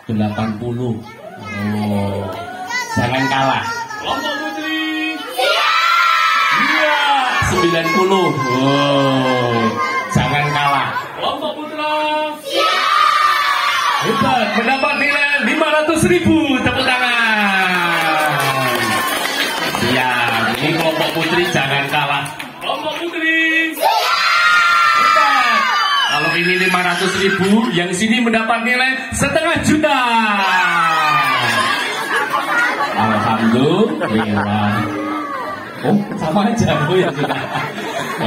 80. Oh, jangan kalah. Kelompok putri. Iya. 90. Oh, jangan kalah. Kelompok putra. Hebat, mendapat nilai 500.000. Tepuk tangan. Siap. Ini kelompok putri jangan kalah. Kelompok putri. Hebat. Kalau ini 500.000, yang sini mendapat nilai 500.000. Alhamdulillah. Oh, sama aja Bu ya sudah.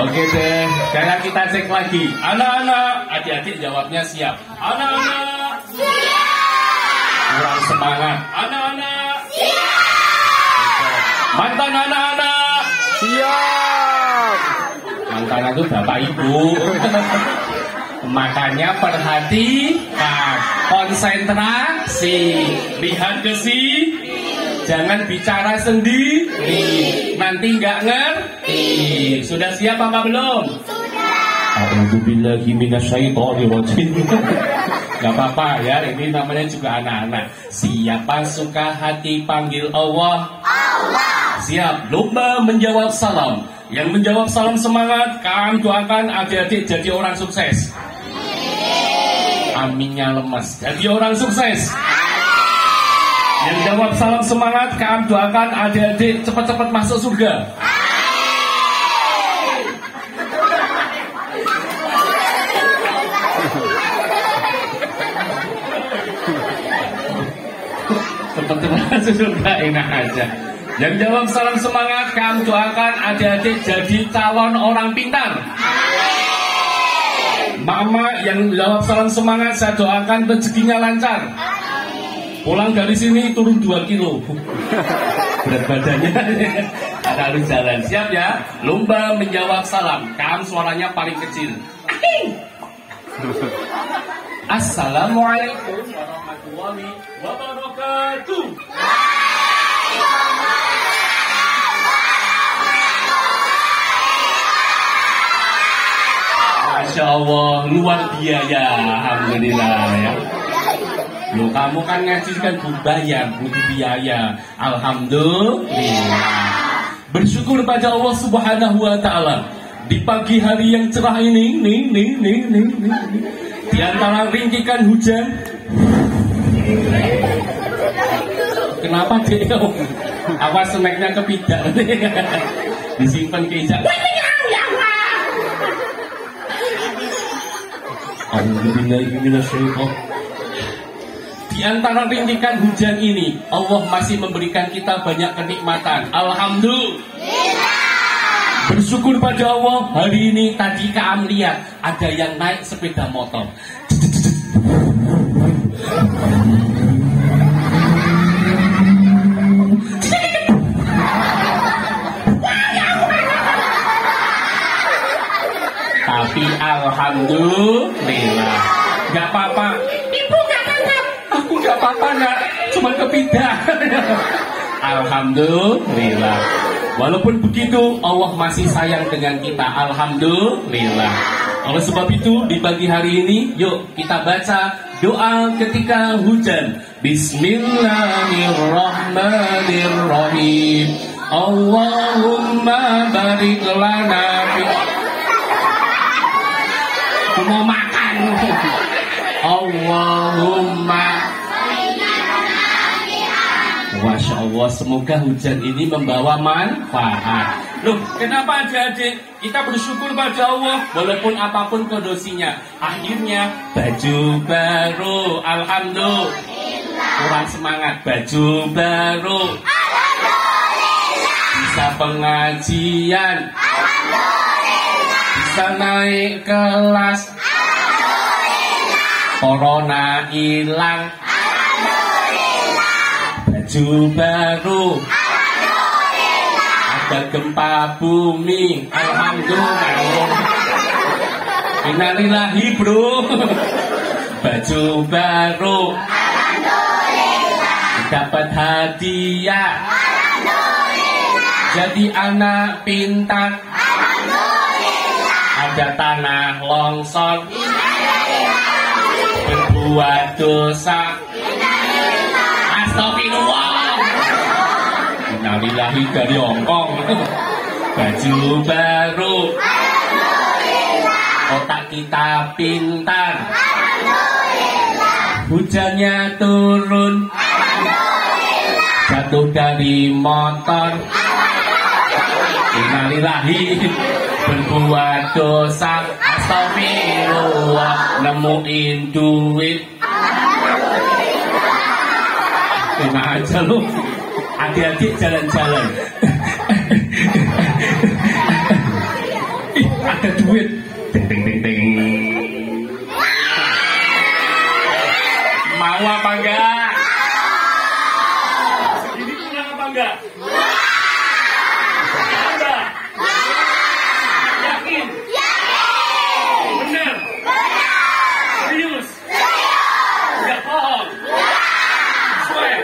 Oke deh, sekarang kita cek lagi. Anak-anak, adik-adik jawabnya siap. Anak-anak siap. Kurang semangat. Anak-anak siap. Mantan anak-anak siap. Mantan itu bapak ibu. Makanya perhatikan, konsentrasi, lihat ke sini. Jangan bicara sendiri, nanti nggak ngerti. Sudah siap apa belum? Sudah. A'udzubillahi minasyaitonirrajim. Gak apa-apa ya, ini namanya juga anak-anak. Siapa suka hati panggil Allah? Allah. Siap, lomba menjawab salam. Yang menjawab salam semangat, kami doakan adik-adik jadi orang sukses. Aminnya lemas, jadi orang sukses. Yang jawab salam semangat, kami doakan adik-adik cepat-cepat masuk surga. Cepat-cepat masuk surga, enak aja. Yang jawab salam semangat, kami doakan adik-adik jadi calon orang pintar. Mama yang jawab salam semangat, saya doakan rezekinya lancar. Pulang dari sini turun 2 kilo. Berat badannya. Harus jalan. Siap ya? Lomba menjawab salam. Kamu suaranya paling kecil. Assalamualaikum warahmatullahi wabarakatuh. Masya Allah, luar biasa. Alhamdulillah ya. Loh, kamu kan ngaji kan budaya, butuh biaya. Alhamdulillah. Bersyukur pada Allah Subhanahu wa taala. Di pagi hari yang cerah ini, di antara rintikan hujan. Kenapa dia? Awas snacknya kepidak. Disimpan ke ijak. Alhamdulillah. Di antara rintikan hujan ini, Allah masih memberikan kita banyak kenikmatan. Alhamdulillah. Bersyukur pada Allah, hari ini tadi kami lihat ada yang naik sepeda motor. Tapi alhamdulillah, gak apa-apa. Aku gak apa-apa nak, cuma kepidak. Alhamdulillah. Walaupun begitu, Allah masih sayang dengan kita. Alhamdulillah. Oleh sebab itu, di pagi hari ini, yuk kita baca doa ketika hujan. Bismillahirrahmanirrahim. Allahumma barik lana fi. Aku mau makan. Allahumma. Masya Allah, semoga hujan ini membawa manfaat. Loh, kenapa adik-adik kita bersyukur pada Allah walaupun apapun kondisinya? Akhirnya baju baru, alhamdulillah. Kurang semangat, baju baru. Alhamdulillah. Bisa pengajian. Alhamdulillah. Bisa naik kelas. Alhamdulillah. Corona hilang. Baju baru. Alhamdulillah. Ada gempa bumi. Alhamdulillah. Innalillahi bro. Baju baru. Alhamdulillah. Dapat hadiah. Alhamdulillah. Jadi anak pintar. Alhamdulillah. Ada tanah longsor. Innalillahi. Berbuat dosa. lahir dari Hongkong. Baju baru. Otak kita pintar. Hujannya turun. Jatuh dari motor. Innalillahi. Berbuat dosa. Astagfirullah. Nemuin duit. Enak aja lu. Adik-adik jalan-jalan. Ada duit. Ting ting ting ting. Mau apa enggak? Ini kurang apa enggak? Enggak. Yakin? Yakin. Benar? Benar. Serius? Enggak bohong? Swear?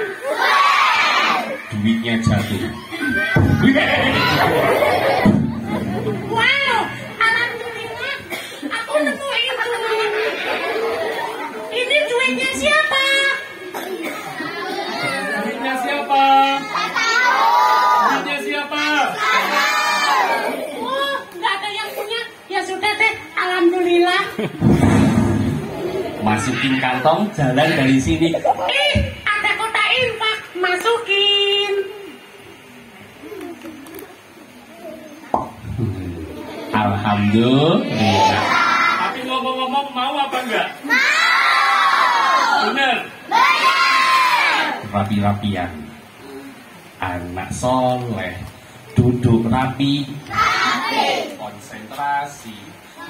Duitnya jatuh. Wow, alhamdulillah, aku nemuin. Ini duitnya siapa? Duitnya siapa? Duitnya siapa? Oh, nggak ada yang punya. Ya sudah deh, alhamdulillah. Masukin kantong, jalan dari sini. Ada kotak infak, masukin. Alhamdulillah. Tapi ngomong-ngomong mau apa enggak? Mau. Bener? Bener. Rapi-rapian. Anak soleh. Duduk rapi. Rapi. Konsentrasi.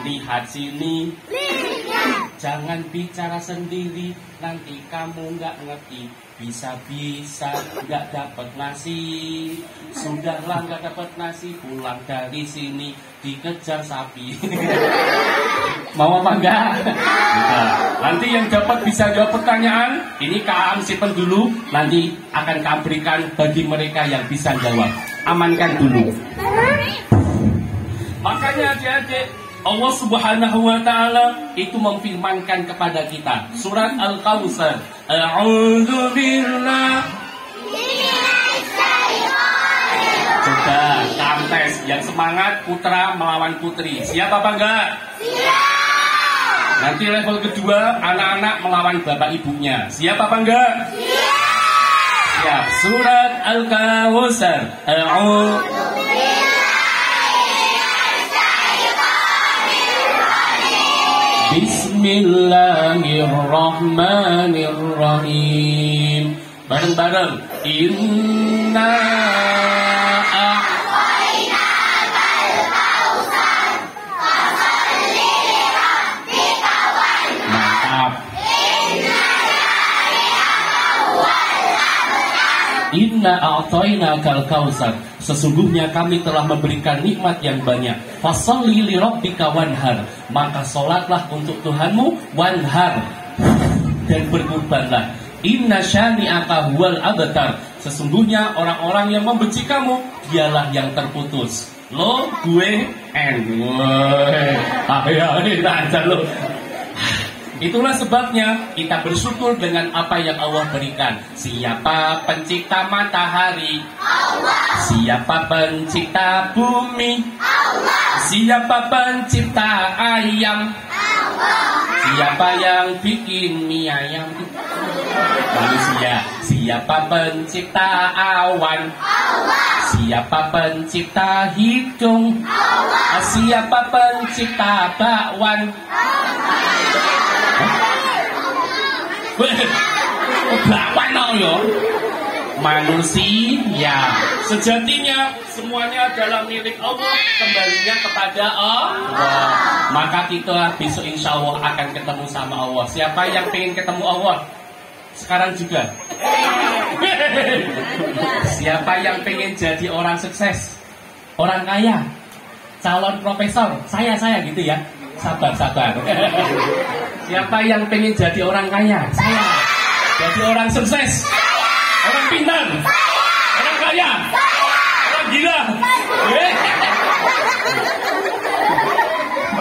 Lihat sini. Lihat. Jangan bicara sendiri. Nanti kamu nggak ngerti. Bisa-bisa nggak dapat nasi. Sudahlah nggak dapat nasi. Pulang dari sini dikejar sapi. Mau apa enggak? Nah, nanti yang dapat bisa jawab pertanyaan. Ini Kak simpen dulu. Nanti akan Kak berikan bagi mereka yang bisa jawab. Amankan dulu. Makanya adik-adik, Allah Subhanahu wa Ta'ala itu memfirmankan kepada kita surat Al-Kautsar, A'udzu billah. Coba kantes yang semangat, putra melawan putri. Siap apa enggak? Siap. Nanti level kedua, anak-anak melawan bapak ibunya. Siap apa enggak? Siap. Siap. Surat Al-Kautsar, A'udzu Bismillahirrahmanirrahim. Bareng-bareng. Inna a'tainakal kautsar fasalli lirabbika wanhar. Mantap. Inna a'tainakal kautsar. Sesungguhnya kami telah memberikan nikmat yang banyak. Fasholli li rabbika wanhar. Maka sholatlah untuk Tuhanmu, wanhar, dan berkurbanlah. Inna syani'aka huwal abtar. Sesungguhnya orang-orang yang membenci kamu, dialah yang terputus. Lo, gue, and ayo aja lo. Itulah sebabnya kita bersyukur dengan apa yang Allah berikan. Siapa pencipta matahari? Allah. Siapa pencipta bumi? Allah. Siapa pencipta ayam? Allah. Siapa yang bikin mie ayam? Manusia. Siapa pencipta awan? Allah. Siapa pencipta hidung? Allah. Siapa pencipta bakwan? Allah. Bakwan ya. Manusia sejatinya semuanya adalah milik Allah, kembalinya kepada Allah. Maka kita besok insya Allah akan ketemu sama Allah. Siapa yang pengen ketemu Allah sekarang juga? Siapa yang pengen jadi orang sukses, orang kaya, calon profesor? Saya gitu ya. Sabar. Siapa yang pengen jadi orang kaya? Saya. Jadi orang sukses, orang pintar, orang kaya, orang gila.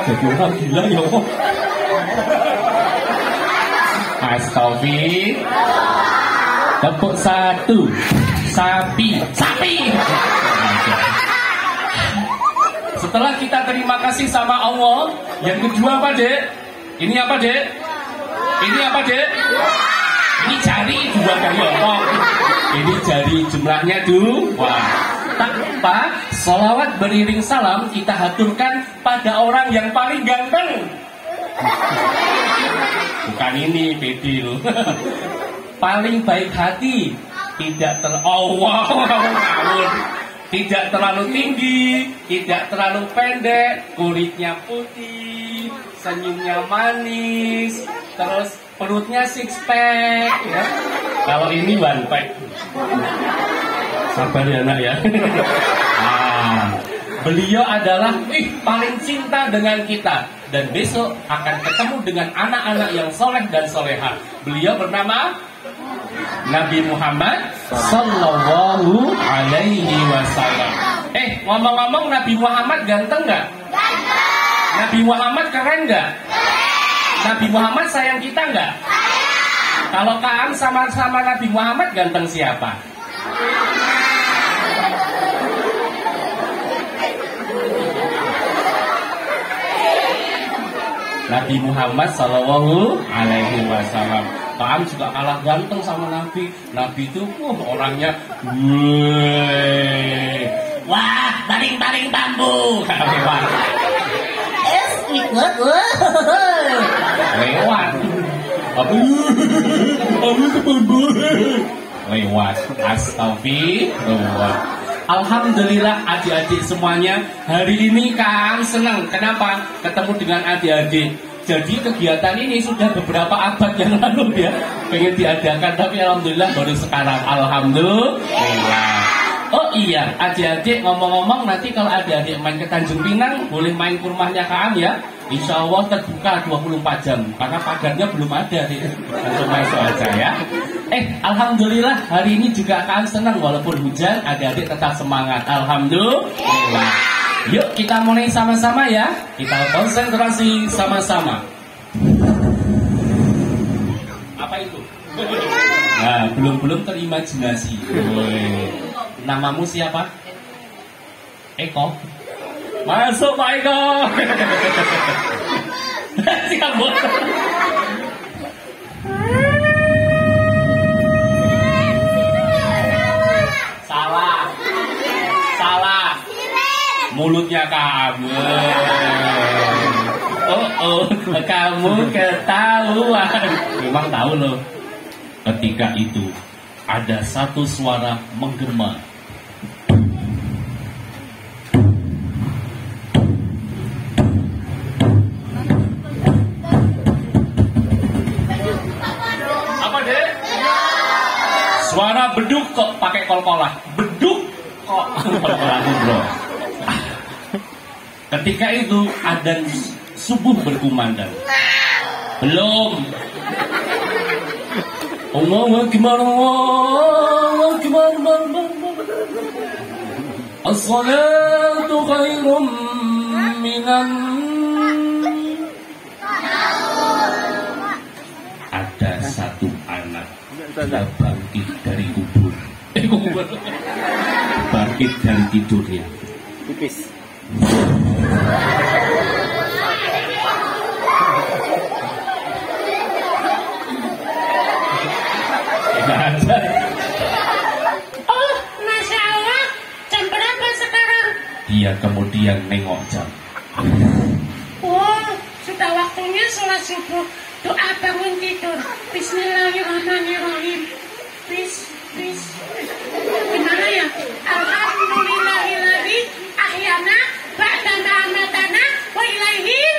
Jadi orang gila ya. Astagfirullah. Tepuk satu. sapi. Setelah kita terima kasih sama Allah, yang kedua apa, Dek? Ini apa, Dek? Ini apa, Dek? Ini jari dua kali apa? Ini jari, jumlahnya dua. Tak lupa, sholawat beriring salam kita haturkan pada orang yang paling ganteng. Bukan ini, Pedi loh. Paling baik hati, tidak tidak terlalu tinggi, tidak terlalu pendek, kulitnya putih, senyumnya manis, terus perutnya six pack, ya. Kalau ini one pack. Sabar ya nak ya. Beliau adalah paling cinta dengan kita dan besok akan ketemu dengan anak-anak yang soleh dan soleha. Beliau bernama Nabi Muhammad Sallallahu Alaihi Wasallam. Ngomong-ngomong, Nabi Muhammad ganteng nggak? Nabi Muhammad keren nggak? Nabi Muhammad sayang kita nggak? Kalau Kaam sama-sama Nabi Muhammad ganteng siapa? Nabi Muhammad Sallallahu Alaihi Wasallam. Kaam juga kalah ganteng sama Nabi. Nabi itu orangnya wah, taring-taring bambu. Lewat. Lewat. Astagfirullah. Alhamdulillah adik-adik semuanya, hari ini Kang senang. Kenapa? Ketemu dengan adik-adik. Jadi kegiatan ini sudah beberapa abad yang lalu ya pengen diadakan, tapi alhamdulillah baru sekarang. Alhamdulillah. Oh iya, adik-adik ngomong-ngomong, nanti kalau adik-adik main ke Tanjung Pinang boleh main ke rumahnya Kang ya. Insya Allah terbuka 24 jam karena pagarnya belum ada sih. Langsung masuk aja ya. Alhamdulillah hari ini juga Kang senang walaupun hujan, adik-adik tetap semangat. Alhamdulillah. Yuk kita mulai sama-sama ya. Kita konsentrasi sama-sama. Apa itu? Nah, belum terimajinasi. Namamu siapa? Eko. Masuk Pak Eko. Siap bos. Salah. Mulutnya kamu. Kamu ketahuan. Memang tahu loh. Ketika itu ada satu suara menggema. Apa deh? Suara beduk kok pakai kol-kolah. Beduk kok kol-kolah bro. Ketika itu adzan subuh berkumandang. Belum. Allah Akbar. As-salatu khairum minan. Ada satu anak bangkit dari kubur. Bangkit dari tidurnya. Tipis. Oh, Masya Allah, jam berapa sekarang? Dia kemudian nengok jam. Oh, sudah waktunya sholat subuh. Doa bangun tidur. Bismillahirrahmanirrahim. Bis. Gimana ya? Alhamdulillahilladzi ahyana ba'da amatana wa ilaihil.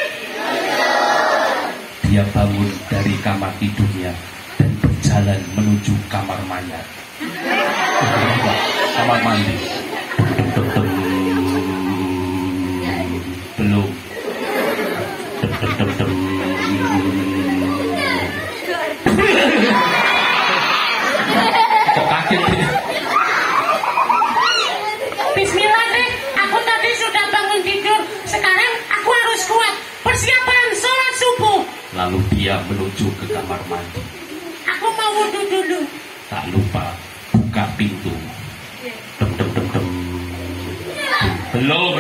Dia bangun dari kamar tidurnya dan berjalan menuju kamar mayat. Kamar mandi. Belum. Kok kaget ya? Bismillah deh, aku tadi sudah bangun tidur. Sekarang aku harus kuat. Persiapan sholat subuh. Lalu dia menuju ke kamar mandi. Aku mau wudhu dulu. Tak lupa buka pintu. Belum.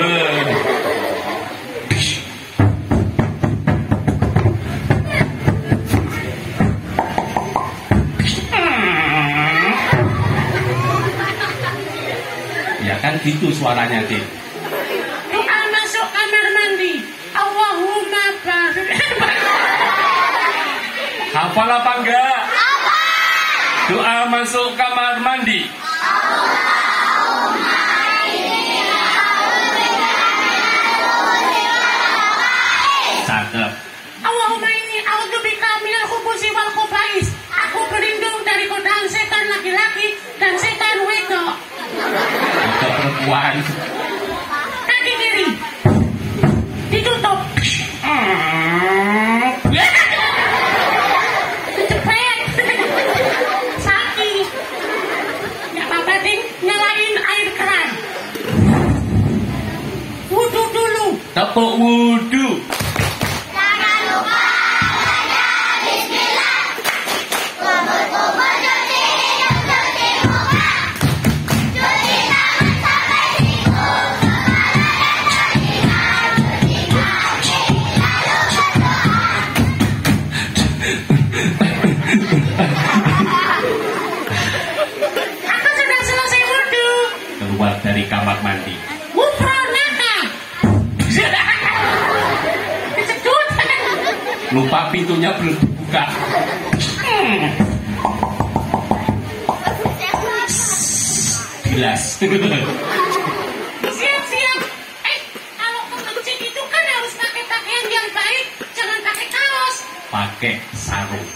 Ya kan gitu suaranya, Dik. Doa masuk kamar mandi. Allahumma barik. Hafal apa enggak? Doa masuk kamar mandi. Cakep. Allahumma inni a'udzubika minal khubuthi wal khaba'is. Aku berlindung dari godaan setan laki-laki dan setan wedok. Untuk perempuan. Kaki kiri ditutup. Cepet. Sakit. Gak apa-apa, Ding. Nyalain air keran. Wudu dulu. Tepuk wudu. Aku sudah selesai wudu. Keluar dari kamar mandi. Wufronaka. Kejedut. Lupa pintunya belum dibuka. Gelas. Siap-siap. Kalau ke masjid itu kan harus pakai pakaian yang baik, jangan pakai kaos. Pakai sarung.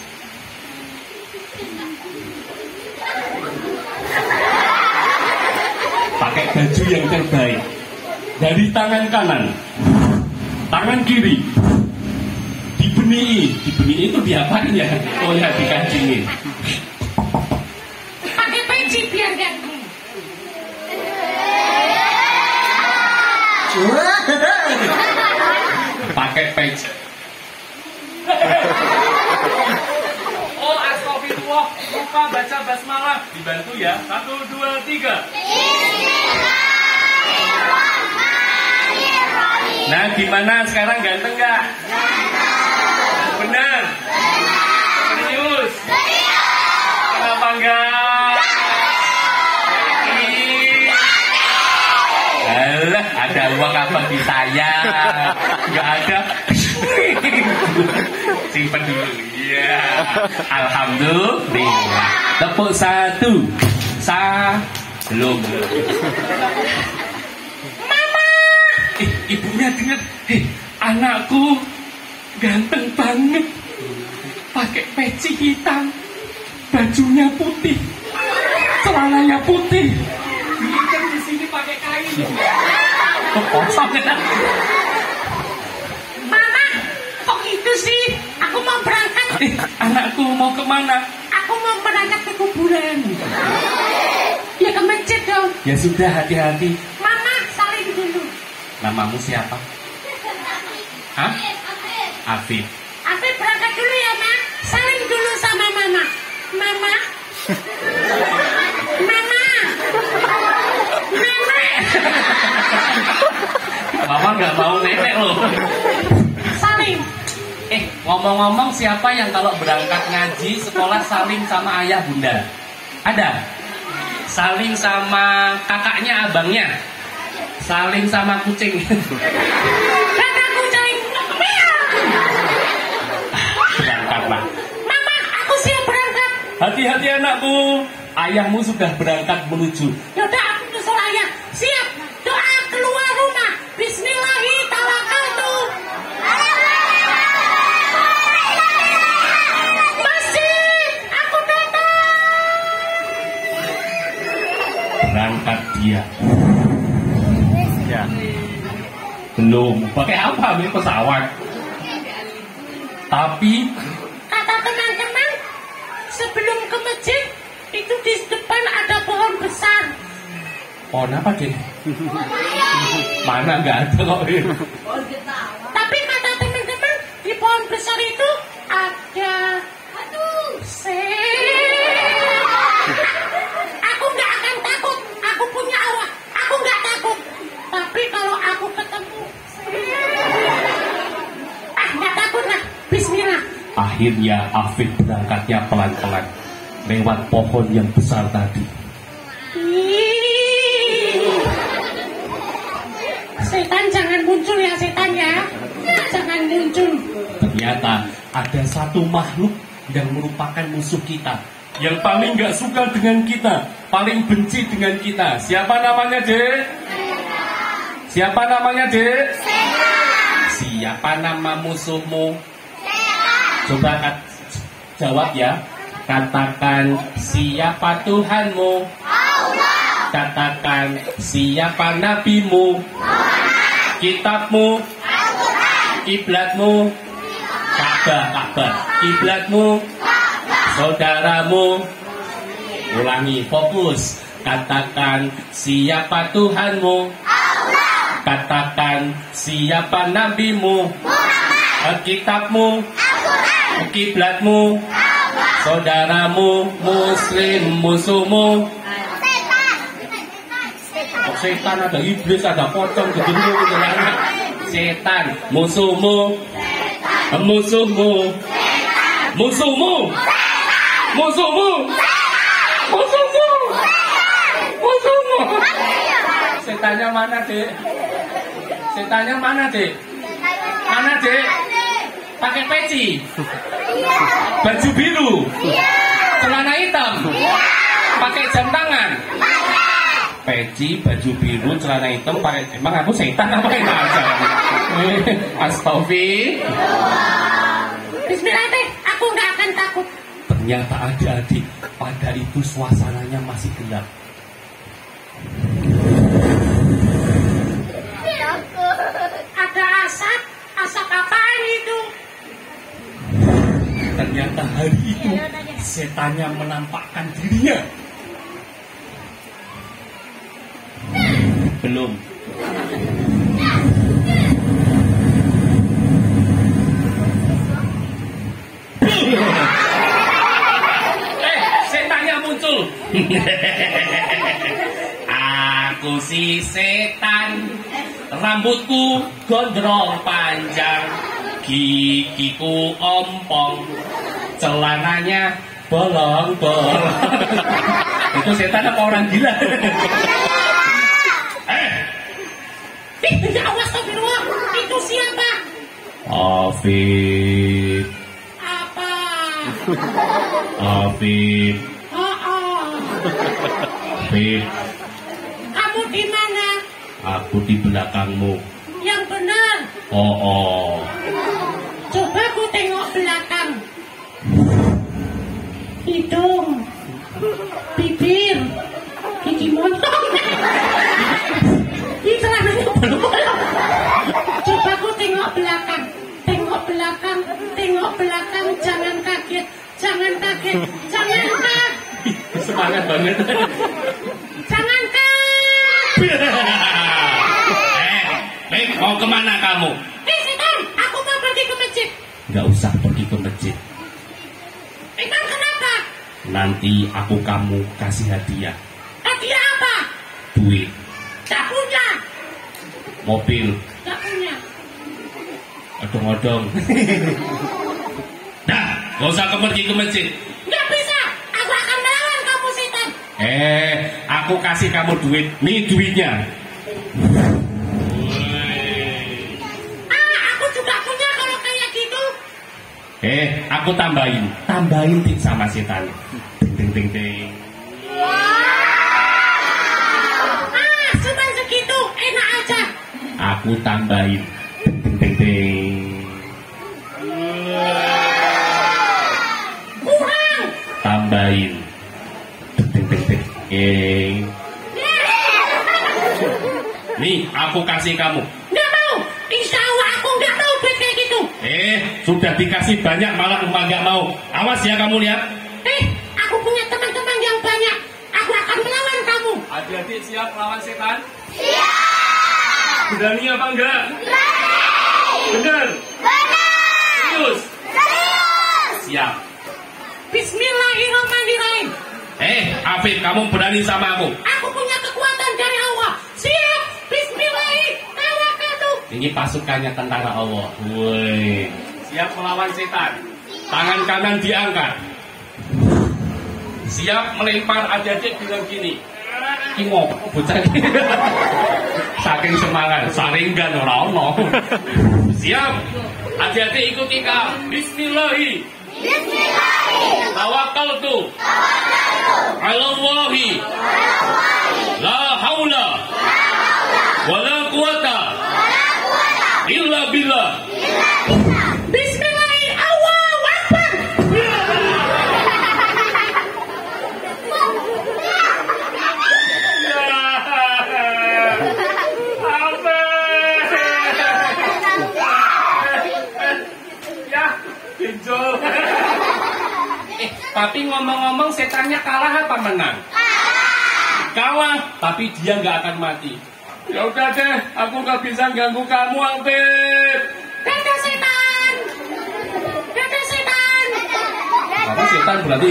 Pakai baju yang terbaik. Dari tangan kanan, tangan kiri, dibenihi. Dibenihi itu diapain ya? Oh ya, dikancingin. Pakai peci biar ganti. Pakai peci. Oh, astagfirullah. Lupa baca basmalah. Dibantu ya. 1, 2, 3. Nah, gimana sekarang, ganteng nggak? Benar? Serius? Kenapa enggak? Alah, ada uang apa di saya? Nggak ada. Simpen dulu. Iya. Alhamdulillah. Tepuk 1. Belum. Ibunya dengar, anakku ganteng banget, pakai peci hitam, bajunya putih, celananya putih, diikat di sini pakai kain. Kosong ya? Mama, kok itu sih? Aku mau berangkat. Anakku mau kemana? Aku mau berangkat ke kuburan. Ya ke masjid dong. Ya sudah, hati-hati. Mama, saling dulu. Namamu siapa? Hah? Afif. Afif berangkat dulu ya, Ma. Saling dulu sama Mama. Mama. Mama. Nenek. Mama nggak mau nenek loh. Saling. Ngomong-ngomong, siapa yang kalau berangkat ngaji sekolah saling sama ayah bunda? Ada? Saling sama kakaknya, abangnya? Saling sama kucing? Kata kucing. Berangkat, Pak. Mama, aku siap berangkat. Hati-hati anakku, ayahmu sudah berangkat menuju. Yaudah, aku nyusul ayah. Siap. Doa keluar rumah. Bismillahirrahmanirrahim. Masjid, aku datang. Berangkat dia. Ya. Belum. Pakai apa? Ini pesawat. Tapi Kata teman-teman, sebelum ke masjid, itu di depan ada pohon besar. pohon apa, Dek? Mana nggak ada kok. Tapi kata teman-teman, di pohon besar itu ada Aku nggak akan takut. Aku punya Allah. Aku nggak takut. Tapi kalau Akhirnya Afif berangkatnya pelan-pelan lewat pohon yang besar tadi. Setan jangan muncul ya, setan ya. Jangan muncul. Ternyata ada satu makhluk yang merupakan musuh kita, yang paling gak suka dengan kita, paling benci dengan kita. Siapa namanya, Dek? Siapa namanya, Dek? Siapa nama musuhmu? Coba jawab ya. Katakan, siapa Tuhanmu? Allah. Katakan, siapa nabimu? Muhammad. Kitabmu? Al-Quran. Kiblatmu? Ka'bah. Kiblatmu? Saudaramu? Ulangi, fokus. Katakan, siapa Tuhanmu? Allah. Katakan, siapa nabimu? Muhammad. Kitabmu? Al-Quran. Kiblatmu? Saudaramu, muslim, musuhmu. Setan ada iblis, ada pocong, begini. Setan, musuhmu. Musuhmu. Musuhmu. Musuhmu. Musuhmu. Musuhmu. Setannya mana, Dek? Setannya mana, Dek? Mana, Dek? Pakai peci, baju biru, celana hitam, pakai jam tangan, peci, baju biru, celana hitam, pakai. Emang aku setan apa yang aja? Astagfirullah. Bismillah deh, aku nggak akan takut. Ternyata adik-adik, pada itu suasananya masih gelap. Ada asap apaan itu? Ternyata hari itu setannya menampakkan dirinya. Belum. Setannya muncul. Aku si setan, rambutku gondrong panjang, gigiku ompong, celananya bolong-bolong. Itu setan apa orang gila? Ya Allah, astagfirullah. Itu siapa? Afif. Apa? Afif. Afif. Kamu di mana? Aku di belakangmu. Yang benar. Oh. Coba aku tengok belakang. Hidung, bibir, gigi montong. Ini celananya bolong-bolong. Coba aku tengok belakang. Tengok belakang, tengok belakang. Jangan kaget, jangan kaget, jangan kaget. Semangat banget. Jangan kaget. Mau kemana kamu? Setan, aku mau pergi ke masjid. Gak usah pergi ke masjid. Emang kenapa? Nanti aku kamu kasih hadiah. Hadiah apa? Duit. Gak punya. Mobil. Gak punya. Odong-odong. Dah, gak usah pergi ke masjid. Gak bisa. Aku akan melawan kamu, setan. Aku kasih kamu duit. Nih duitnya. Aku juga punya kalau kayak gitu. Aku tambahin tik sama setan. Ting. Cuma segitu, enak aja. Aku tambahin. Ting. Kurang. Tambahin. Ting. Nih, aku kasih kamu. Nggak mau. Insya Allah aku nggak mau duit kayak gitu. Sudah dikasih banyak malah nggak mau. Awas ya kamu lihat. Aku punya teman-teman yang banyak. Aku akan melawan kamu. Adik-adik siap melawan setan? Siap. Berani apa enggak? Benar. Serius. Siap. Bismillahirrahmanirrahim. Afif, kamu berani sama aku? Aku punya kekuatan dari Allah. Siap. Bismillahirrahmanirrahim. Ini pasukannya tentara Allah. Woi. Siap melawan setan? Siap. Tangan kanan diangkat. Siap melempar, adik-adik bilang gini. Kingok, bocah ini. Saking semangat, saringan orang ono. Siap, adik-adik ikuti kak. Bismillahi. Tawakkaltu. Alallahi. La haula. Wala quwata. Illa billah. Bismillah, Allahu Akbar. Ya, pinjol. Tapi ngomong-ngomong setannya kalah apa menang? Kalah, tapi dia nggak akan mati. Ya udah deh, aku nggak bisa ganggu kamu, Alfred. Dadah setan. Dadah setan. Apa setan berarti?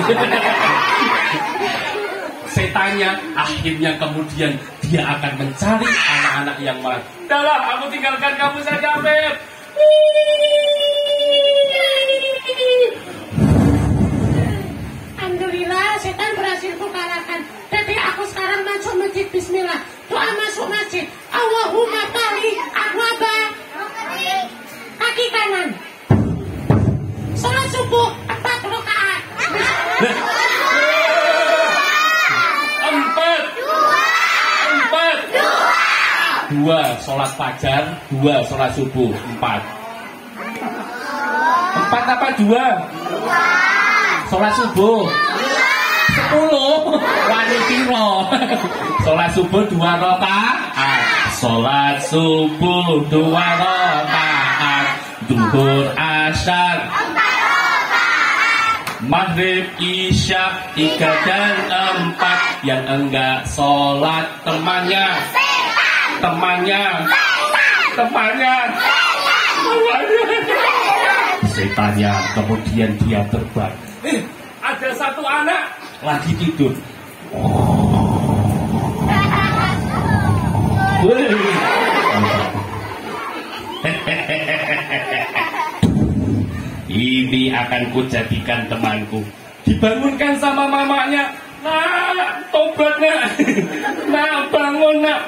Setannya akhirnya kemudian dia akan mencari anak-anak yang malas. Udahlah, aku tinggalkan kamu saja, Alfred. Alhamdulillah, setan berhasil kukalahkan. Jadi aku sekarang masuk masjid. Bismillah. Doa masuk masjid. Allahumma balik abwaba. Kaki kanan. Salat subuh 4 rakaat. 2 sholat fajar, 2 sholat subuh, 4 apa 2? Sholat subuh 10 wani piro. Sholat subuh 2 rakaat. Sholat subuh 2 rakaat. Duhur asyar, maghrib isya 3 dan 4. Yang enggak sholat temannya. Setannya kemudian dia terbang. Ada satu anak lagi tidur. Ini akan kujadikan temanku. Dibangunkan sama mamanya. Nah, tobat nak. Nah, bangun nak.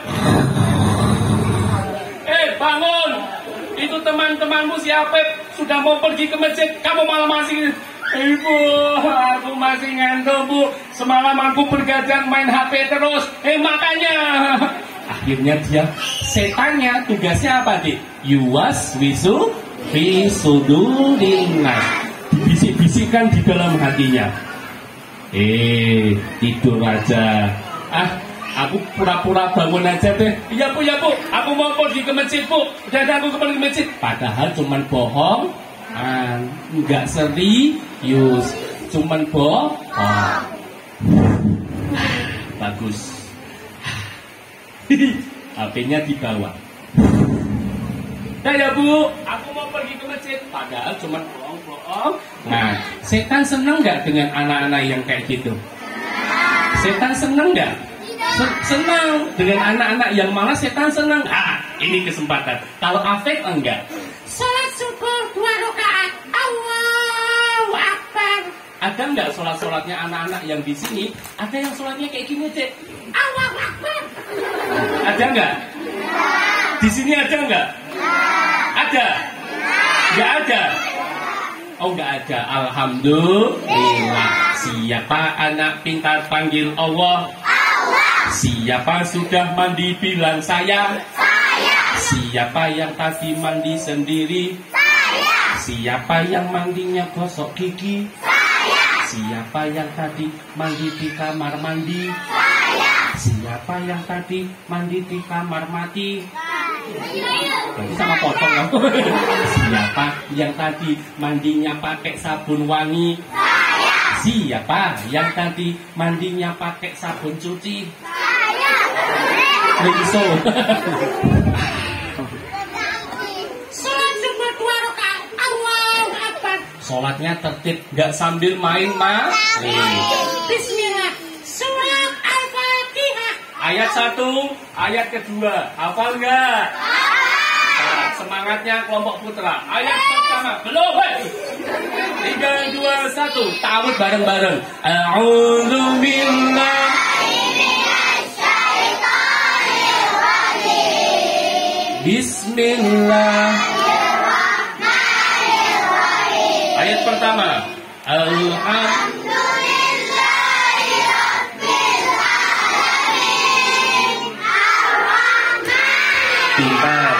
Bangun. Itu teman-temanmu si Apep sudah mau pergi ke masjid. Kamu malah masih. Ibu, aku masih ngantuk, Bu. Semalam aku bergadang main HP terus. Makanya. Akhirnya dia, setannya tugasnya apa, Dik? Yuwas wisu visudurinnas. Dibisik-bisikkan di dalam hatinya. Tidur aja. Aku pura-pura bangun aja deh. Iya Bu, aku mau pergi ke masjid Bu. Udah aku pergi ke masjid. Padahal cuman bohong, nggak serius, cuman bohong. Bagus. HP-nya dibawa. Ya Bu, aku mau pergi ke masjid. Padahal cuman bohong. Nah, setan seneng nggak dengan anak-anak yang kayak gitu? Setan seneng nggak? Senang dengan anak-anak yang malas. Setan senang. Ini kesempatan. Kalau Afek enggak. Salat subuh 2 rakaat. Allahu Akbar. Ada enggak sholat-sholatnya anak-anak yang di sini? Ada yang sholatnya kayak gini, Cek. Allahu Akbar. Ada enggak? Di sini ada enggak? Ada? Enggak ada. Oh, enggak ada. Alhamdulillah. Siapa anak pintar panggil Allah? Siapa sudah mandi bilang saya? Siapa yang tadi mandi sendiri? Siapa yang mandinya gosok gigi? Siapa yang tadi mandi di kamar mandi? Siapa yang tadi mandi di kamar mati? Berarti sama potong kan? Siapa yang tadi mandinya pakai sabun wangi? Siapa yang tadi mandinya pakai sabun cuci? Ringso. Salat subuh 2 rakaat. Allahu Akbar. Sholatnya tertib, nggak sambil main Bismillah. Surat Al-Fatihah. Ayat 1, ayat kedua, hafal nggak? Nah, semangatnya kelompok putra. Ayat pertama, belum. 3, 2, 1. Ta'awudz bareng-bareng. A'udzu billahi minasyaitonir rajim. Bismillahirrahmanirrahim. Ayat pertama. Pintar.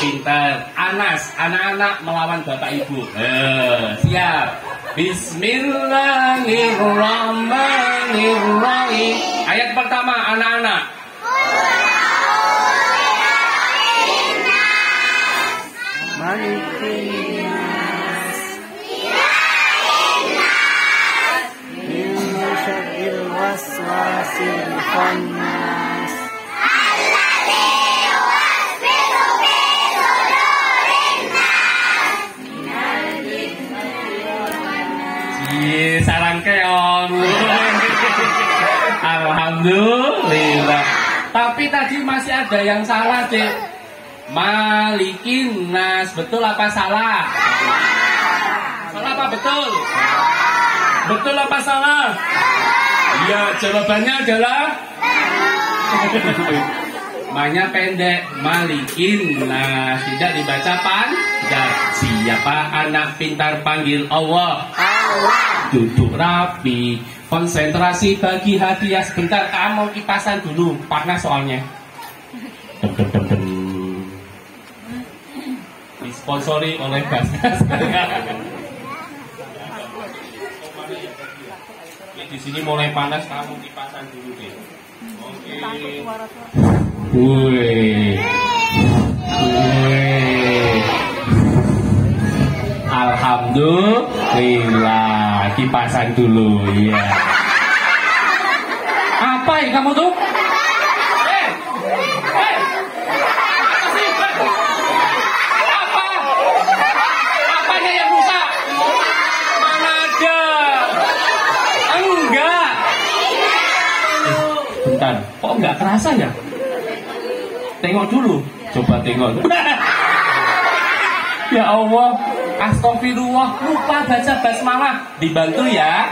Pintar. Anas, anak-anak melawan bapak ibu. Siap. Bismillahirrahmanirrahim. Ayat pertama, anak-anak. Malikinas min syarril waswasil khannas. Sarang keong. Alhamdulillah. Tapi tadi masih ada yang salah, Cik. Malikin nas, betul apa salah? Salah apa betul? Betul apa salah? Iya, jawabannya adalah Manya pendek, malikin nas, tidak dibaca panjang. Siapa anak pintar panggil Allah? Duduk rapi, konsentrasi bagi hadiah. Sebentar, kamu kipasan dulu, panas soalnya. Disponsori oleh Basnas. Di sini mulai panas, kamu kipasan dulu deh. Oke. Wih. Alhamdulillah, kipasan dulu ya. Apa ya kamu tuh? Apa? Apanya yang rusak? Mana ada? Enggak. Bentar, kok enggak kerasa ya? Tengok dulu, coba tengok. Ya Allah, astagfirullah, lupa baca basmalah. Dibantu ya,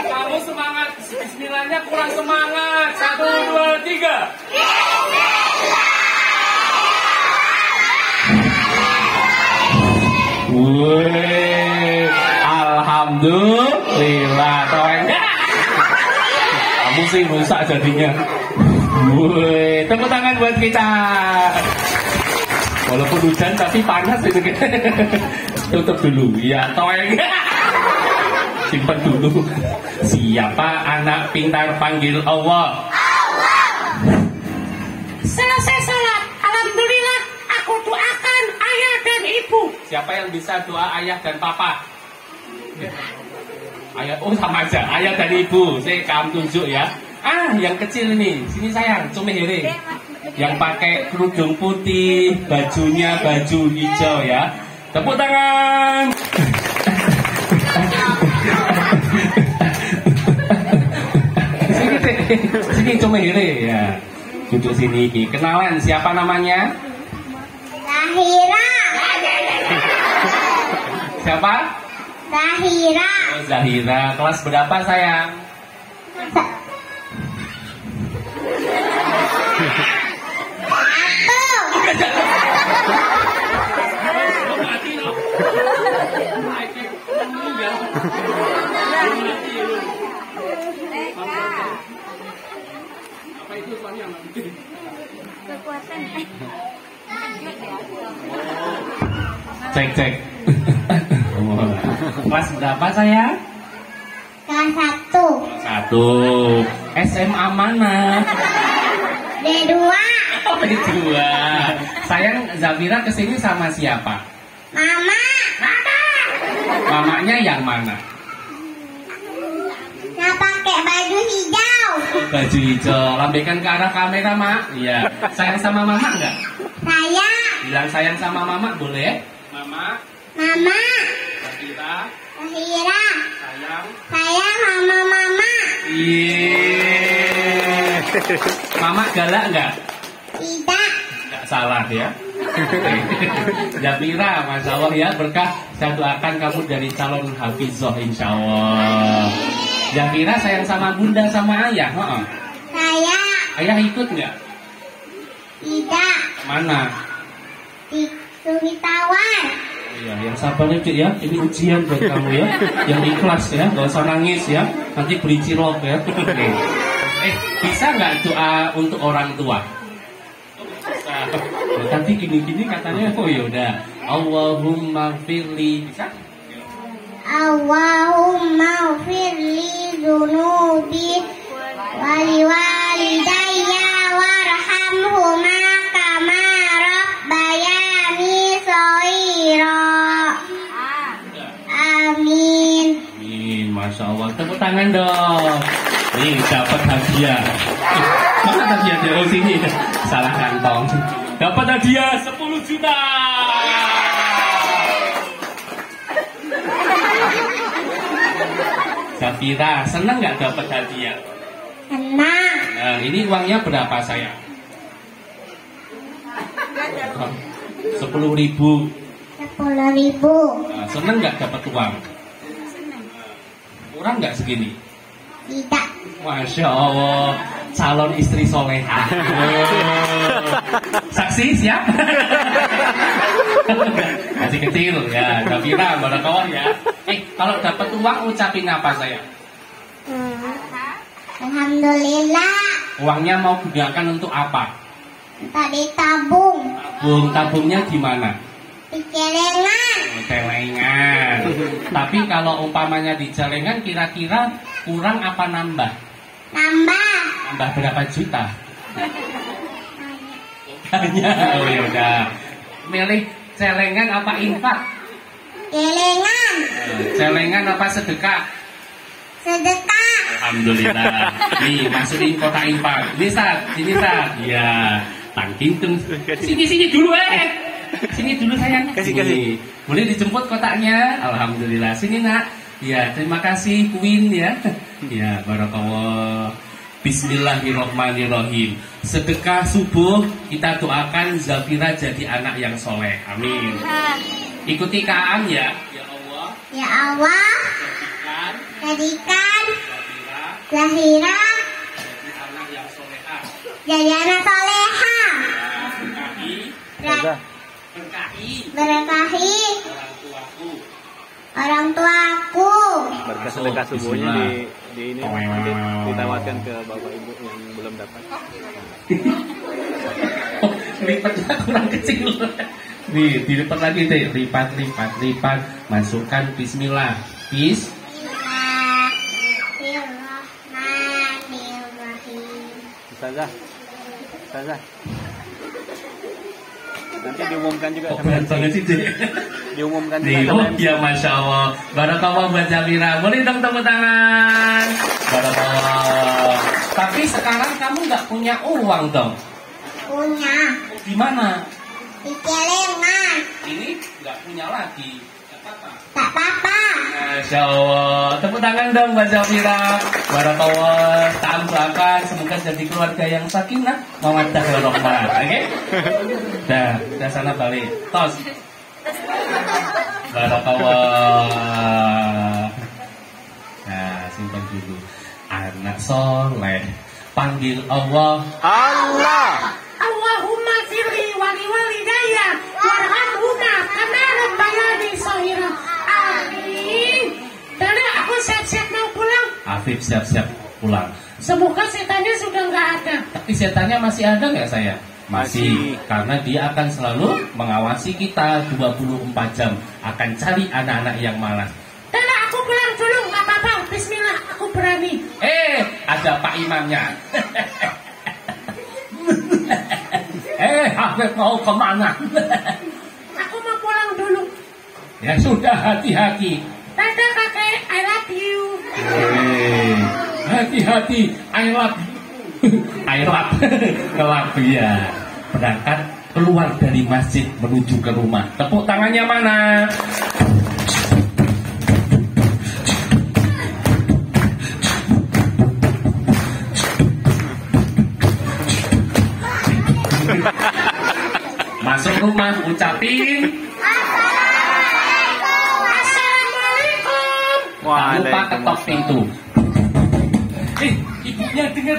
Kamu semangat, bismillahnya kurang semangat. 1, 2, 3. Wih, alhamdulillah, kamu sih rusak jadinya. Wih, tepuk tangan buat kita. Walaupun hujan tapi panas itu kita. Tutup dulu, ya toeng. Simpan dulu. Siapa anak pintar panggil Allah? Selesai salat, alhamdulillah, aku doakan ayah dan ibu. Siapa yang bisa doa ayah dan papa? Ayah, oh sama aja, ayah dan ibu. Saya kamu tunjuk ya. Yang kecil ini, sini sayang, cumi hiri. Yang pakai kerudung putih, bajunya baju hijau ya. Tepuk tangan. Sini cumi hiri ya. Duduk sini. Kenalan, siapa namanya? Zahira. Siapa? Zahira. Oh, Zahira. Kelas berapa sayang? Cek. Kelas berapa sayang? Kelas 1. Kelas 1. SMA mana? D2. Oh, berdua. Sayang, Zafira kesini sama siapa? Mama. Mamanya yang mana? Yang pakai baju hijau. Baju hijau. Lambaikan ke arah kamera, Mak. Iya. Sayang sama Mama enggak? Saya. Bilang sayang sama Mama boleh? Mama, Mama. Zafira, Zahira. sayang. Saya sama Mama. Iya. Mama galak enggak? Tidak. Enggak salah ya. Zafira, Masya Allah ya, berkah saya doakan kamu dari calon hafizah insya Allah. Zafira sayang sama bunda sama ayah. Saya. Ayah ikut nggak? Tidak. Mana? Di Sungai Tawar. Iya, yang sabar ya, Cik, ya. Ini ujian buat kamu ya. Yang ikhlas ya, nggak usah nangis ya. Nanti beli cilok ya. Oke. Bisa nggak doa untuk orang tua? Nanti gini-gini katanya, oh yaudah. Allahumma firli. Bisa? Allahumma firli dunubi wali walidayya warhamhuma kama rabbayani shaghira. Amin. Amin, Masya Allah. Tepuk tangan dong. Nih, dapat hadiah. Mana hadiahnya? Oh, sini. Salah kantong. Dapat hadiah 10 juta. Zafira, senang nggak dapat hadiah? Senang. Nah, ini uangnya berapa sayang? 10.000. 10.000. Nah, senang nggak dapat uang? Kurang nggak segini? Tidak. Masya Allah, calon istri soleha. Saksi siap? Masih kecil ya, Zafira, barakallah ya. Kalau dapat uang ucapin apa saya? Alhamdulillah. Uangnya mau gunakan untuk apa? Tadi tabung. Tabungnya di mana? Di celengan. Celengan. Tapi kalau umpamanya di celengan kira-kira kurang apa nambah? Nambah. Nambah berapa juta? Hanya. Oh ya udah. Milih celengan apa infak? Celengan. Celengan apa sedekah? Sedekah. Alhamdulillah. Nih masukin kotak infak. Ini Sat, sini Sat. Iya. Tangking tung. Sini dulu Sini dulu sayang. Kasih. Boleh dijemput kotaknya. Alhamdulillah. Sini nak. Ya, terima kasih Queen ya. Ya, barakallah. Bismillahirrahmanirrahim. Sedekah subuh kita doakan Zafira jadi anak yang soleh. Amin. Ikuti Ka'am ya. Ya Allah. Ya Allah. Jadikan Zahira jadi anak yang solehah. jadi anak soleha. Berkahi Orang tuaku. orang tuaku. Berkah sedekah subuhnya di ini nanti ditawarkan ke bapak ibu yang belum dapat. Lipatnya kurang kecil. Nih, dilipat lagi deh. Lipat. Masukkan bismillah. Bismillahirrahmanirrahim. Ustazah. Nanti diumumkan juga sama Berat banget sih deh. diumumkan juga Nih, sama oh ya Masya Allah. Barakallah buat Zafira. Boleh dong tepuk tangan. Barakallah. Tapi sekarang kamu nggak punya uang dong. Punya Di mana? di celengan. Ini nggak punya lagi. Nggak apa-apa. Tak apa-apa. Masya Allah. Tepuk tangan dong buat Zafira. Barakallah. Tak doakan semoga jadi keluarga yang sakinah, mawaddah warahmah. Oke? Dah sana balik. Tos. Barakallah. Nah, simpan dulu. Anak soleh panggil Allah. Allahumma firli wali walidayya warhamhuma kama rabbayani shaghira. Amin. Dan aku siap-siap mau pulang. Afif siap-siap pulang. Semoga setannya sudah nggak ada. Tapi setannya masih ada nggak saya? Masih. Karena dia akan selalu mengawasi kita 24 jam. Akan cari anak-anak yang malas. Dan aku pulang dulu, nggak apa-apa. Bismillah, aku berani. Ada Pak Imamnya. Hafid mau kemana? Aku mau pulang dulu. Ya sudah, hati-hati. Dadah kakek, I love you. Hati-hati, I love you. I love, kelap ya. Berangkat keluar dari masjid menuju ke rumah. Tepuk tangannya mana? Masuk rumah, ucapin Assalamualaikum. tak lupa ketok pintu. Ibunya dengar,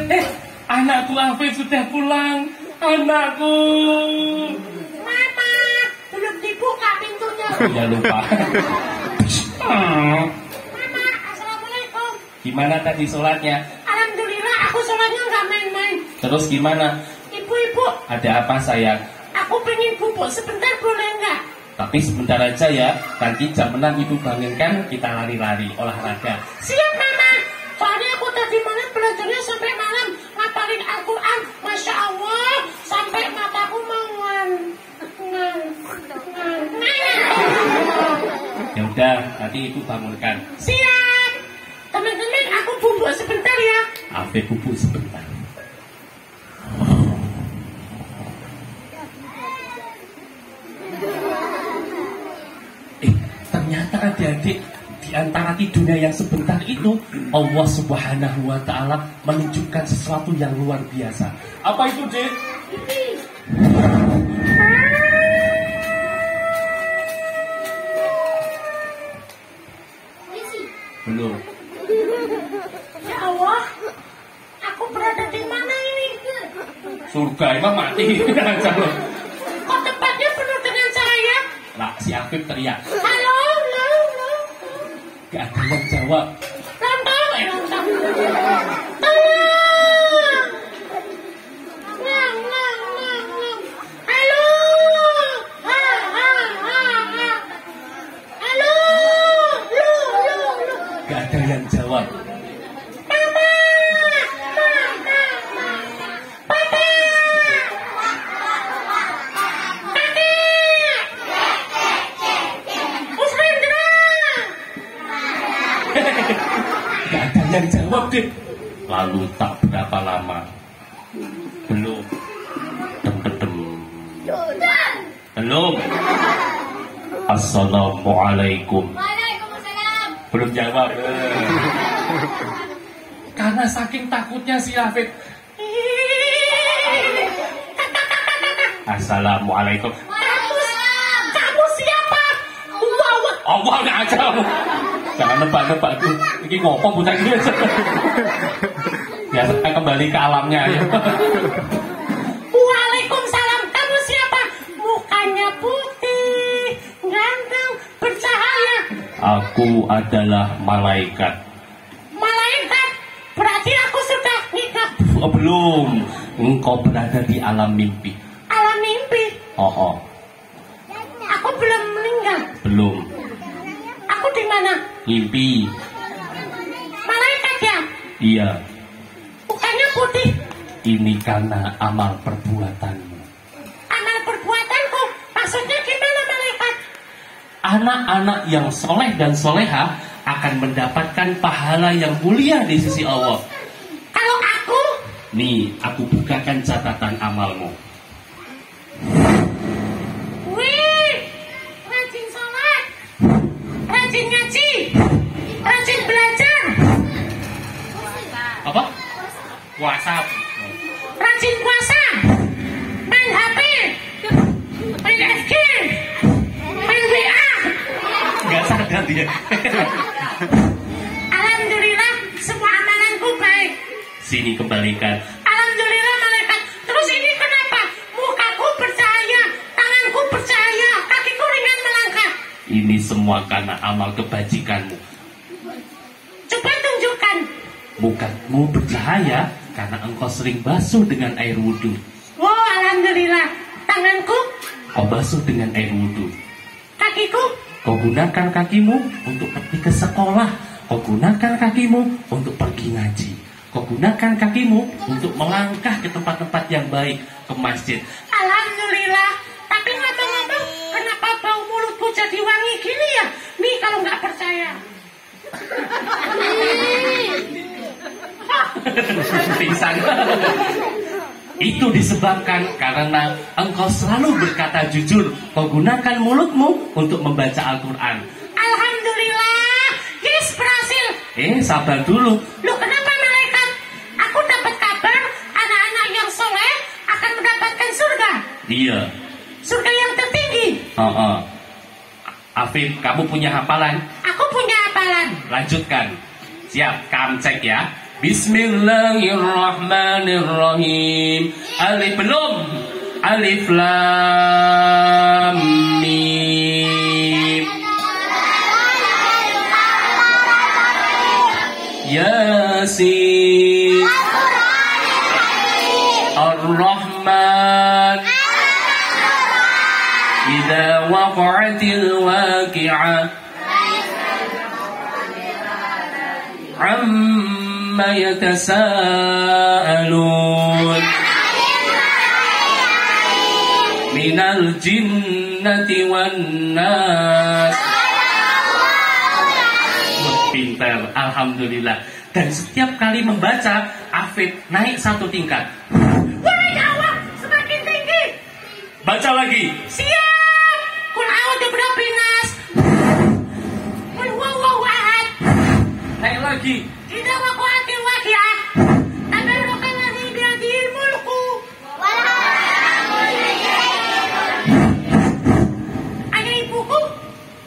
anakku Afif sudah pulang. Anakku. Mama, belum dibuka pintunya. Ya lupa. Mama, assalamualaikum. Gimana tadi sholatnya? Alhamdulillah, aku sholatnya nggak main-main. Terus gimana? Ibu-ibu, Ada apa sayang? aku pengen bubuk sebentar, boleh nggak? Tapi sebentar aja ya. Nanti jam 6 ibu bangunkan, kita lari-lari olahraga. Siap, Mama. Soalnya aku tadi malam belajarnya sampai malam ngapalin Al-Quran. Masya Allah, sampai mataku menguan. Ya udah, nanti ibu bangunkan. Siap. Teman-teman, aku bubuk sebentar ya. Afif bubuk sebentar. Ternyata adik-adik di antara tidurnya yang sebentar itu Allah Subhanahu wa Ta'ala menunjukkan sesuatu yang luar biasa. Apa itu, Dek? Belum. Ya Allah, aku berada di mana ini? Surga emang mati. Kok tempatnya penuh dengan cahaya? Lah si Afif teriak. Halo, halo, halo. Gak ada yang jawab. Lontong, lontong. Tolong. Ngang, ngang, ngang, ngang. Halo. Ha, ha, ha, ha. Halo. Lu, lu, lu. Gak ada yang jawab. Mama. Mama, mama. Papa. Kakek. Mas Hendra. Gak ada yang jawab, Dek. Lalu tak berapa lama. Belum. Dem. Belum. Assalamualaikum. Waalaikumsalam. Belum jawab. Karena saking takutnya si Afif. Assalamualaikum. Kamu siapa? Wow. Allah gak aja. Jangan nebak-nebak tuh. Ini ngopong bocah ini. Ya, saya kembali ke alamnya ya. Waalaikumsalam. Kamu siapa? Mukanya putih, ganteng, bercahaya. Aku adalah malaikat. Malaikat. Berarti aku sudah nikah. Oh, belum. Engkau berada di alam mimpi. Alam mimpi. Oh. Aku belum meninggal. Belum. Aku di mana? Mimpi. Malaikat ya? Iya. Mukanya putih. Ini karena amal perbuatanmu. Amal perbuatanku. Maksudnya gimana malaikat? Anak-anak yang soleh dan soleha akan mendapatkan pahala yang mulia di sisi Allah. Kalau aku? Nih, aku bukakan catatan amalmu. Wih, rajin sholat, rajin ngaji, rajin belajar, Apa? Puasa. rajin puasa, main HP, main FG, main WA. Gak sadar dia. Alhamdulillah, semua amalanku baik. Sini kembalikan. Alhamdulillah malaikat. Terus ini kenapa? Mukaku bercahaya, tanganku bercahaya, kakiku ringan melangkah. Ini semua karena amal kebajikanmu. Coba tunjukkan. Mukamu bercahaya karena engkau sering basuh dengan air wudhu. Oh, alhamdulillah. Tanganku, Kau basuh dengan air wudhu. kakiku, Kau gunakan kakimu untuk pergi ke sekolah. Kau gunakan kakimu untuk pergi ngaji. Kau gunakan kakimu untuk melangkah ke tempat-tempat yang baik, ke masjid. alhamdulillah. begini ya? Nih kalau nggak percaya. Pingsan. Itu disebabkan karena engkau selalu berkata jujur, menggunakan mulutmu untuk membaca Al-Quran. Alhamdulillah, yes berhasil. Sabar dulu. Loh kenapa malaikat? Aku dapat kabar anak-anak yang soleh akan mendapatkan surga. Iya. Surga yang tertinggi. Afif, kamu punya hafalan? Aku punya hafalan. Lanjutkan. Siap, kamu cek ya. Bismillahirrahmanirrahim. Alif belum? Alif lam mim. Yasin. Ar-Rahman. Idza waqa'atil waqi'ah. Amma yatasaalun. Minal jinnati wan nas. Pintar, alhamdulillah. Dan setiap kali membaca, Afif naik satu tingkat. Wah, Allah, semakin tinggi. Baca lagi. Siap. Qul a'udzu birabbin nas. Qul huwallahu ahad. Naik lagi. Idza waqa'atil waqi'ah. Tabarakalladzi biyadihil mulku. Ayah ibuku.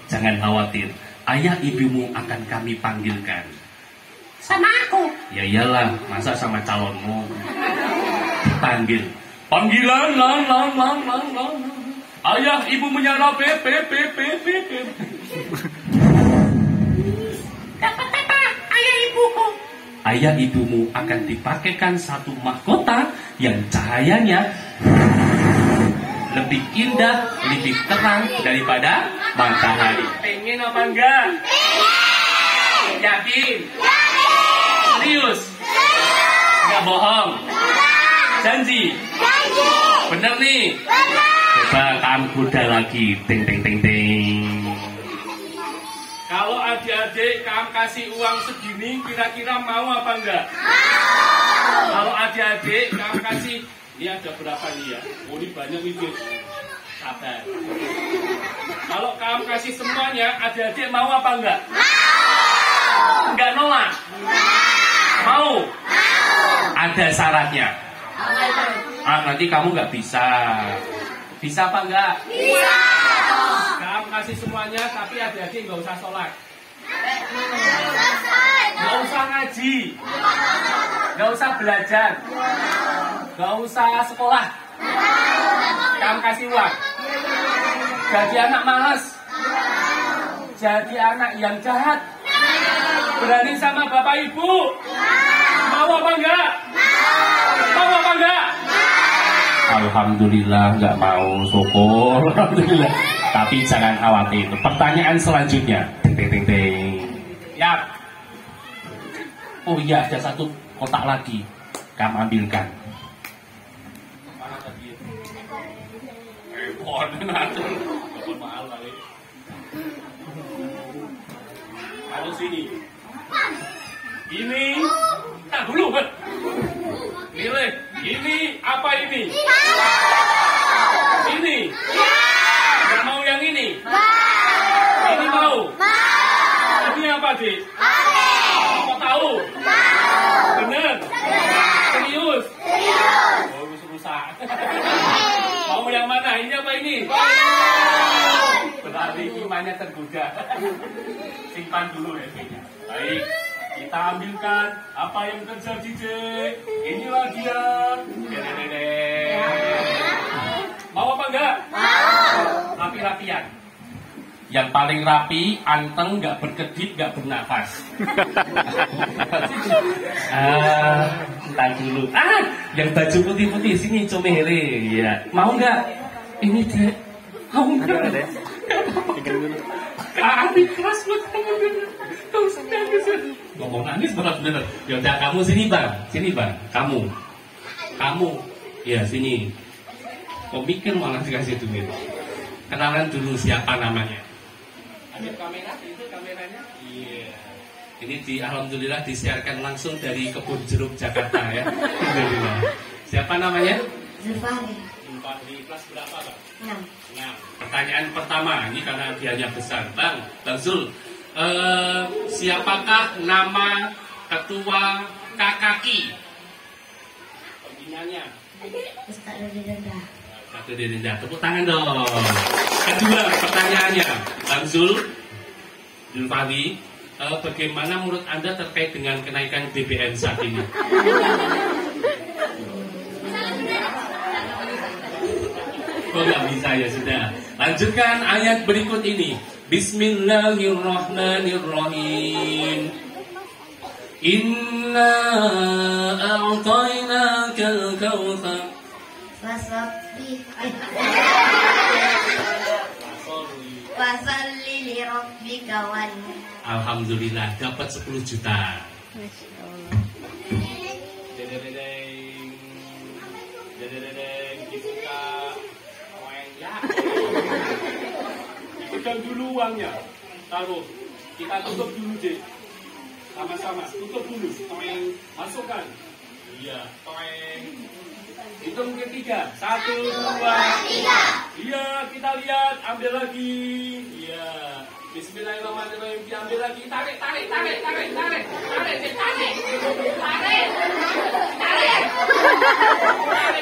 Jangan khawatir, ayah ibumu akan kami panggilkan. Sama aku. Ya iyalah, masa sama calonmu panggil. Panggilan, lang. Ayah ibu menyala P. Dapat apa? Ayah ibuku. Ayah ibumu akan dipakaikan satu mahkota yang cahayanya lebih indah, lebih terang daripada matahari. Pengen apa enggak? Yakin? Serius? Enggak bohong? Janji? Bener nih? Coba kamu kuda lagi. Ting. Kalau adik-adik kamu kasih uang segini, kira-kira mau apa enggak? Kalau adik-adik kamu kasih, ini ada berapa nih ya? Oh ini banyak itu. Sabar. Kalau kamu kasih semuanya, adik-adik mau apa enggak? Enggak nolak? Mau? Ada syaratnya. Nanti kamu nggak bisa. Bisa apa enggak? Bisa. Kamu kasih semuanya, tapi adik-adik nggak usah sholat. Nggak usah ngaji. Nggak usah belajar. Nggak usah sekolah. Kamu kasih uang. Jadi anak malas. Jadi anak yang jahat. Berani sama bapak ibu. Mau apa enggak? Mau apa enggak? Alhamdulillah nggak mau, syukur. Alhamdulillah. Tapi jangan khawatir. Pertanyaan selanjutnya. Ting. Ya. Oh iya, ada satu kotak lagi. Kamu ambilkan. Mana tadi? Mahal kali. Kalau sini. Ini. Nah dulu. Pilih. Ini apa ini? Ini. Nggak mau yang ini? Ini mau? Ini apa, Dik? Apa tahu? Bener? Serius? Oh, rusak. Mau yang mana? Ini apa ini? Berarti imannya tergoda. Simpan dulu ya, kayaknya. Baik. Kita ambilkan apa yang terjadi, Dek. Inilah dia. Mau apa enggak? Mau. Rapi-rapian. Yang paling rapi, anteng, nggak berkedip, nggak bernafas. Entar dulu. Yang baju putih-putih sini comere. Ya. Mau nggak? Ini Dek. Mau nggak? Kami keras buat kamu bener. Kau sedang ngomong nangis bener. Yaudah kamu sini bang, kamu, ya sini. Kau mikir malah dikasih duit. Kenalan dulu siapa namanya. Ada kamera, itu kameranya. Iya. Ini alhamdulillah disiarkan langsung dari Kebun Jeruk Jakarta ya. Alhamdulillah. Siapa namanya? Zulfahri. Zulfahri. Kelas berapa, Pak? 6. Nah, pertanyaan pertama ini karena hadiahnya besar, Bang Zul. Siapakah nama ketua KKI? Pembinanya. Ustaz Ridha. Satu Ridha. Tepuk tangan dong. Kedua pertanyaannya, Bang Zulfahri. Bagaimana menurut Anda terkait dengan kenaikan BBM saat ini? Oh nggak bisa ya sudah. Lanjutkan ayat berikut ini. Bismillahirrahmanirrahim. Inna a'tainakal kautsar. Fasalli li rabbika wanhar. Alhamdulillah dapat 10 juta. Masya Allah. Dibuka. Dipegang dulu uangnya. Taruh. Kita tutup dulu deh. Sama-sama. Tutup dulu. Toeng. Masukkan. Iya. Toeng. Hitung ketiga. 1, 2, 3. Iya, kita lihat. Ambil lagi. Iya. Bismillahirrahmanirrahim. Diambil lagi. Tarik.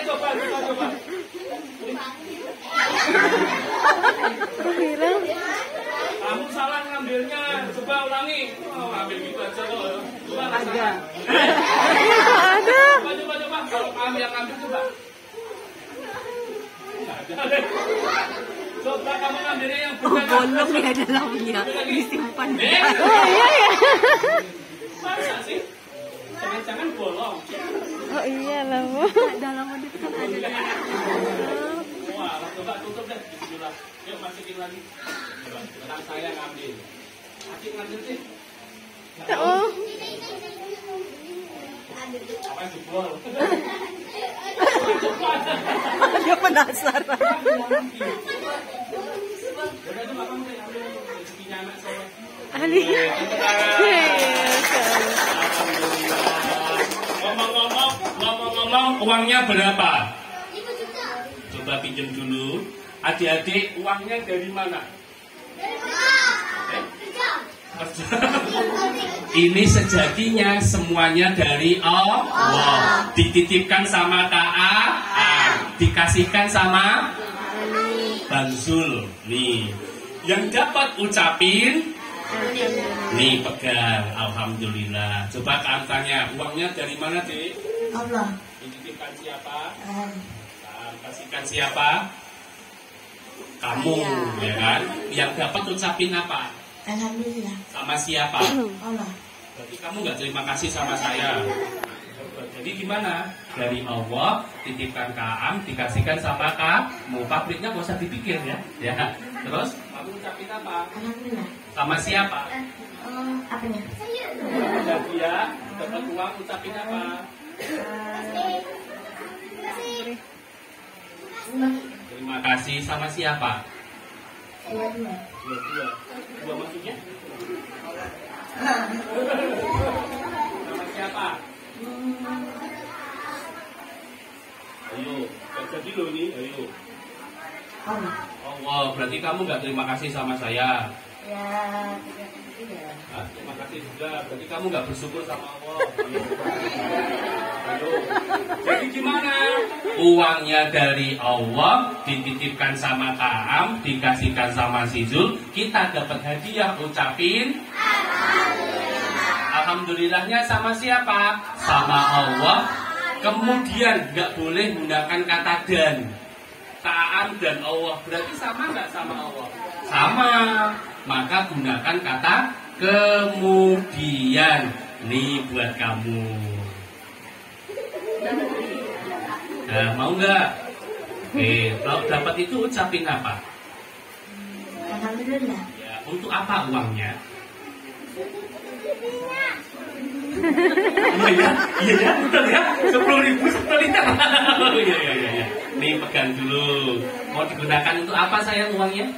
Coba. Kamu salah ngambilnya. Coba ulangi. Oh, ambil gitu aja loh. Coba rasakan. Ada. Coba. Kalau kamu yang ambil coba. Coba kamu ngambilnya yang bukan. Bolong ya dalamnya disimpan. Oh iya ya. Masa sih? Jangan bolong. Oh iya lah Bu. Dalamnya dekat ada. Wah, coba tutup deh. Bismillah. Yuk masukin lagi. Coba, sekarang saya ngambil. Ngambil sih. Oh. Apa yang jebol? Dia penasaran. Udah coba kamu ambil rezekinya anak saya. Ali. Ngomong-ngomong, uangnya berapa? Coba pinjam dulu. Adik-adik, uangnya dari mana? Ini sejatinya semuanya dari Allah. Dititipkan sama KA, dikasihkan sama Bang Zul. Nih, yang dapat ucapin. Nih pegang, alhamdulillah. Coba angkanya, uangnya dari mana, Dik? Allah. Dititipkan siapa? Kasihkan siapa? Kamu, ya kan? Yang dapat ucapin apa? Alhamdulillah. Sama siapa? Allah. Berarti kamu nggak terima kasih sama saya. Jadi gimana? Dari Allah titipkan Kaam, dikasihkan sama kamu. Pabriknya nggak usah dipikir ya. Ya. Terus kamu ucapin apa? Alhamdulillah. Sama siapa? Apanya? Dan dia dapat uang ucapin apa? Terima kasih sama siapa? Dua maksudnya? Sama siapa? Ayo, jadi lo ini, ayo. Allah, berarti kamu nggak terima kasih sama saya. Ya, Terima kasih juga. Berarti kamu nggak bersyukur sama Allah. Ayo. Jadi gimana? Uangnya dari Allah dititipkan sama Kaam, dikasihkan sama si Zul. Kita dapat hadiah, ucapin Alhamdulillahnya sama siapa? Sama Allah. Kemudian nggak boleh menggunakan kata dan. Kaam dan Allah berarti sama nggak sama Allah? Sama. Maka gunakan kata kemudian. Nih buat kamu. Nah, mau nggak? Oke, kalau dapat itu ucapin apa? Alhamdulillah. Ya, untuk apa uangnya? Iya ya, betul ya, 10.000 sekali. Iya. Nih pegang dulu. Mau digunakan untuk apa sayang uangnya?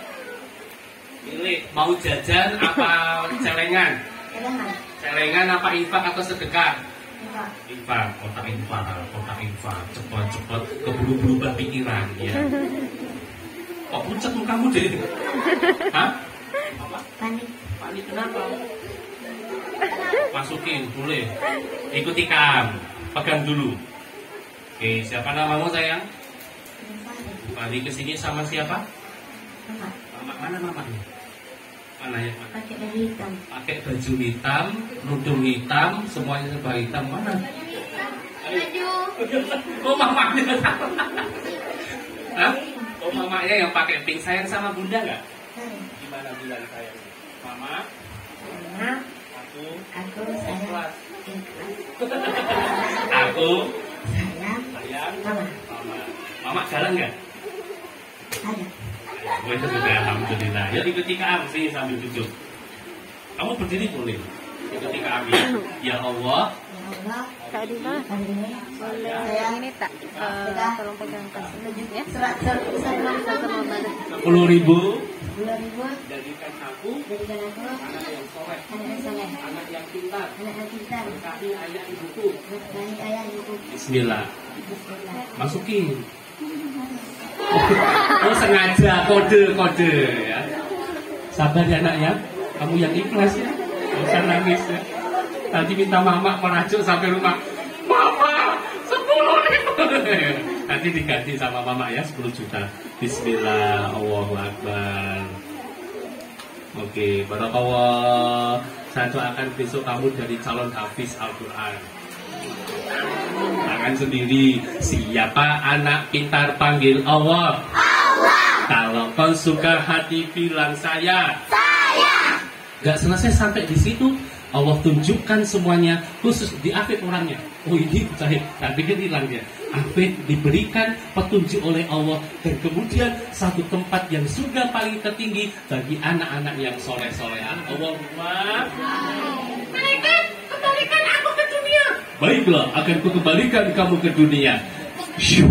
Milih mau jajan apa celengan? Celengan. Celengan apa infak atau sedekah? Infak. Infak, kotak infak, cepet-cepet keburu berubah pikiran ya. Kok pucat mukamu deh? Hah? Apa? Panik. Panik kenapa? Masukin, boleh. Ikuti Kam, pegang dulu. Oke, siapa namamu sayang? Mari kesini sama siapa? Mama. Mama, mana mamanya? Mana ya? Pak? Pakai baju hitam. Pakai baju hitam, kerudung hitam, semuanya serba hitam. Mana? Oh mamanya. Hah? Oh mamanya yang pakai pink. Sayang sama bunda nggak? Gimana bilang sayang? Mama, Mama. aku Saya ikhlas. ikhlas. Aku Saya. sayang Mama. mama. Mama jalan nggak? Ada. Gue juga alhamdulillah. Ya ikuti Kak sih sambil duduk. Kamu berdiri boleh. Ikuti Kak ya. Ya Allah. Ya Allah. Kak Dina, Hari ini boleh saya ini tak? Tolong pegang tas ya. surat sama Sama mana? 10.000 10.000 jadikan aku jadikan aku anak yang soleh, anak yang soleh, anak yang pintar, anak yang pintar, berkahi ayah ibuku. berkahi ayah ibu. Bismillah. Bismillah. Masukin. Oh sengaja kode ya. Sabar ya nak ya. Kamu yang ikhlas ya. Gak usah nangis ya. Nanti minta mama merajuk sampai rumah. Mama 10.000. Nanti diganti sama mama ya 10 juta. Bismillah. Allahu Akbar. Oke, barakallah. Saya doakan besok kamu jadi calon hafiz Al-Quran. Tangan sendiri. Siapa anak pintar panggil Allah? Allah. Kalau kau suka hati bilang saya. Gak selesai sampai di situ, Allah tunjukkan semuanya, khusus di Afid orangnya. Oh ini saya pikir hilang dia. Afid diberikan petunjuk oleh Allah, dan kemudian satu tempat yang sudah paling tertinggi bagi anak-anak yang soleh-solehan. Allahumma Malaikat, kembalikan aku ke dunia. baiklah, akan kukembalikan kamu ke dunia. Syuh.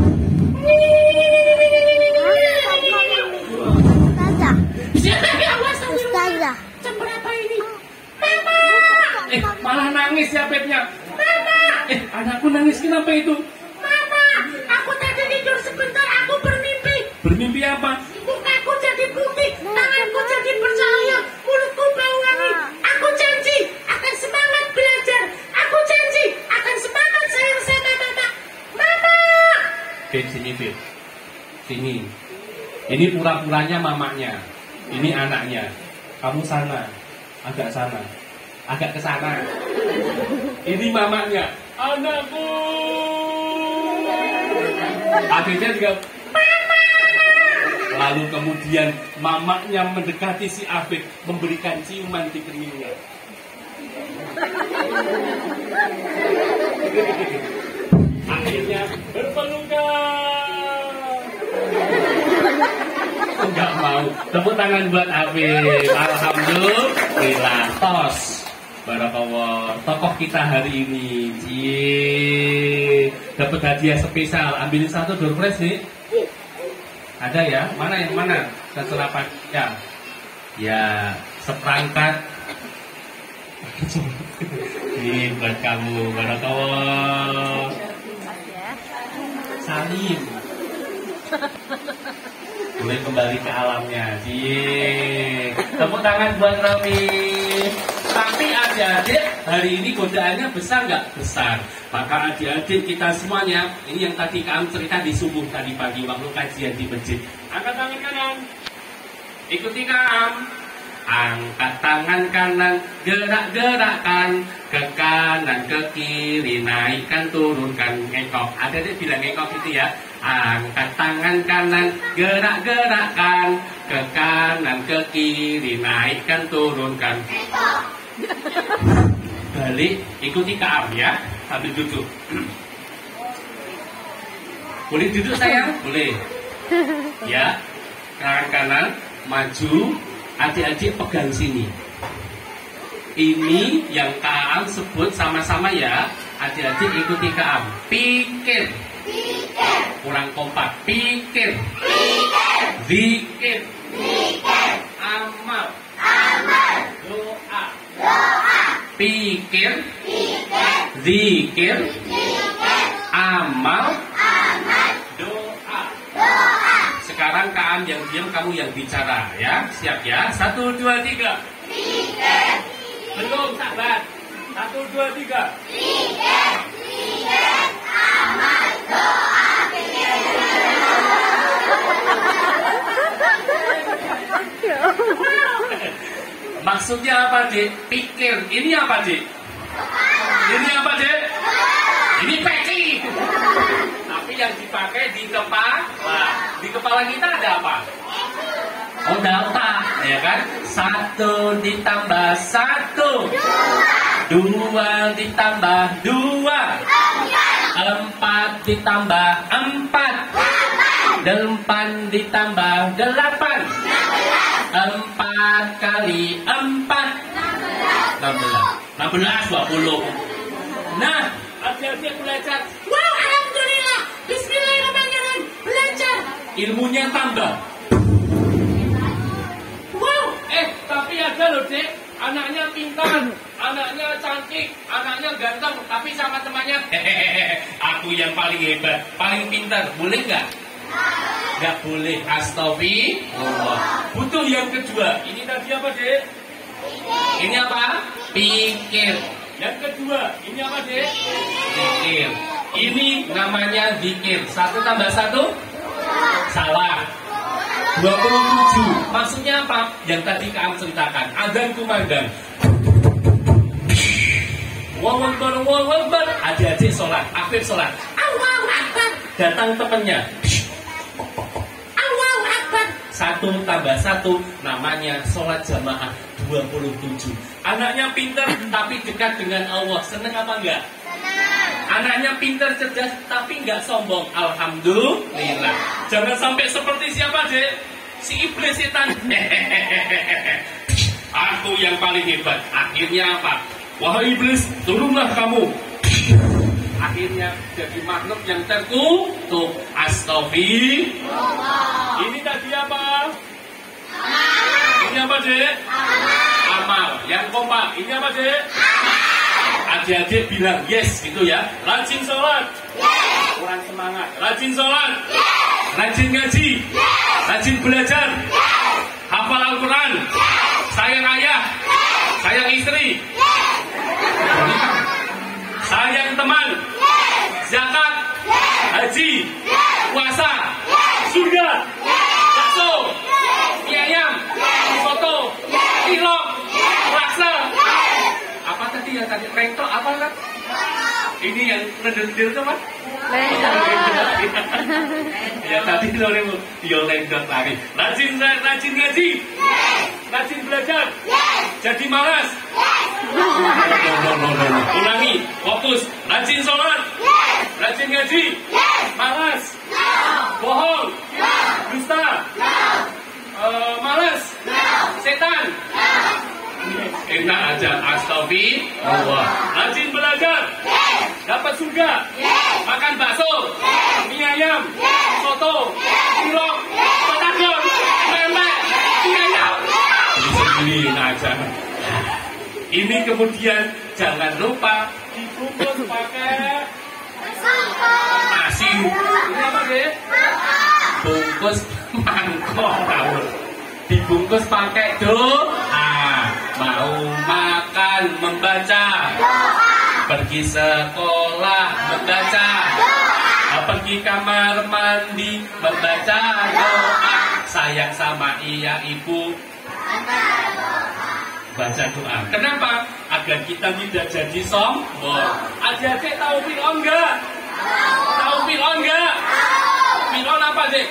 Ustazah. Jam berapa ini? Mama. Malah nangis ya Pepnya. Mama. Anakku nangis kenapa itu? Mama. Aku tadi tidur sebentar, aku bermimpi. Bermimpi apa? Mukaku jadi putih, tanganku jadi bercahaya, mulutku bau wangi. Aku janji akan semangat belajar. Aku janji akan semangat sayang sama mama. Mama. Fit, sini Fit. Sini. Ini pura-puranya mamanya. Ini anaknya. Kamu sana. Agak sana. Agak ke sana. Ini mamanya. Anakku. Akhirnya juga lalu kemudian mamanya mendekati si Afif, memberikan ciuman di keningnya. Akhirnya berpelukan. Enggak mau. Tepuk tangan buat Afif. Alhamdulillah. Tos. Barakallah. Tokoh kita hari ini. Cie. Dapat hadiah spesial. Ambilin satu door prize nih. Ada ya? Mana yang mana? Satu lapan. Ya. Ya, seperangkat. Ini buat kamu. Barakallah. Salim. Boleh kembali ke alamnya. Cie. Tepuk tangan buat Rami. Tapi adik-adik, hari ini godaannya besar nggak? Besar. Maka adik-adik kita semuanya, ini yang tadi kami cerita di subuh tadi pagi waktu kajian di masjid. Angkat tangan kanan. Ikuti Kam. Angkat tangan kanan, gerak-gerakkan ke kanan, ke kiri, naikkan, turunkan, ngekok. Adik-adik bilang ngekok itu ya. Angkat tangan kanan, gerak-gerakkan ke kanan, ke kiri, naikkan, turunkan. Balik, ikuti Kam ya. Sambil duduk. Boleh duduk sayang? Boleh. Ya. Tangan kanan, maju. Adik-adik pegang sini. Ini yang Kaam sebut sama-sama ya. Adik-adik ikuti Kaam. Pikir. Kurang kompak. Pikir. Zikir. Amal. Pikir. Zikir. Amal. Doa. Sekarang Kaan yang diam, kamu yang bicara ya. Siap ya? 1, 2, 3. Belum, sahabat. 1, 2, 3. Amal, doa, pikir. Maksudnya apa, Dek? Pikir. Ini apa, Dek? Ini apa, Dek? Ini peci. Tapi yang dipakai di kepala. Di kepala kita ada apa? Oh, data, ya kan? 1 ditambah 1. 2 ditambah 2. 4 ditambah 4. 8 ditambah 8. 4 kali 4. 16, 20. Nah, adik-adik belajar. Wow, alhamdulillah. Bismillahirrahmanirrahim. Belajar. Ilmunya tambah. Wow. Tapi ada loh, Dek. Anaknya pintar, anaknya cantik, anaknya ganteng, tapi sama temannya, aku yang paling hebat, paling pintar. Boleh nggak? Nggak boleh. Astagfirullah. Butuh yang kedua. Ini tadi apa, Dek? Ini apa? Pikir. Yang kedua, ini apa, Dek? Zikir. Ini namanya zikir. 1 tambah 1? Salah. 27. Maksudnya apa? Yang tadi Kang ceritakan. Adzan kumandang. Allahu Akbar, Allahu Akbar. Adik-adik sholat, akhir sholat. Allahu Akbar. Datang temannya. Allahu Akbar. 1 tambah 1 namanya sholat jamaah 27. Anaknya pintar tapi dekat dengan Allah. Seneng apa enggak? Anaknya pintar, cerdas, tapi nggak sombong. Alhamdulillah. Jangan sampai seperti siapa, Dek? Si iblis setan. Aku yang paling hebat. Akhirnya apa? Wahai iblis, turunlah kamu. Akhirnya jadi makhluk yang terkutuk. Astagfirullah. Ini tadi apa? Ini apa, Dek? Amal. Yang kompak. Ini apa, Dek? Adik-adik bilang yes gitu ya. Rajin sholat. Yes. Kurang semangat. Rajin sholat. Yes. Rajin ngaji. Yes. Rajin belajar. Yes. Hafal Al-Quran. Yes. Sayang ayah. Yes. Sayang istri. Yes. Sayang teman. Yes. Zakat. Yes. Haji. Yes. Puasa. Yes. Surga. Yes. Bakso. Yes. Mie ayam. Yes. Soto. Yes. Tilok. Yes. Laksa. Yes. Apa tadi yang tadi? Rengkok apa kan? Ini yang redendil itu, Mas? Ya tadi loremu yo lendot lagi. Rajin ngaji. Rajin belajar. Jadi malas. Ulangi, fokus. Rajin sholat. Rajin ngaji. Malas. Bohong. Dusta. Malas. Setan. Enak aja. Astagfirullah. Rajin belajar. Dapat surga. Makan bakso. Mie ayam. Soto. Tilok. Batagor. Pempek. Mie ayam. Disembelih aja. Ini kemudian jangan lupa dibungkus pakai nasi. Ini apa, Dek? Bungkus mangkok tahu. Dibungkus pakai doa. Mau makan membaca. Pergi sekolah membaca. Pergi kamar mandi membaca doa. Sayang sama iya ibu baca doa. Kenapa? Agar kita tidak jadi sombong. Adik-adik tahu Fir'aun enggak? Tahu Fir'aun enggak? Fir'aun apa, Dek?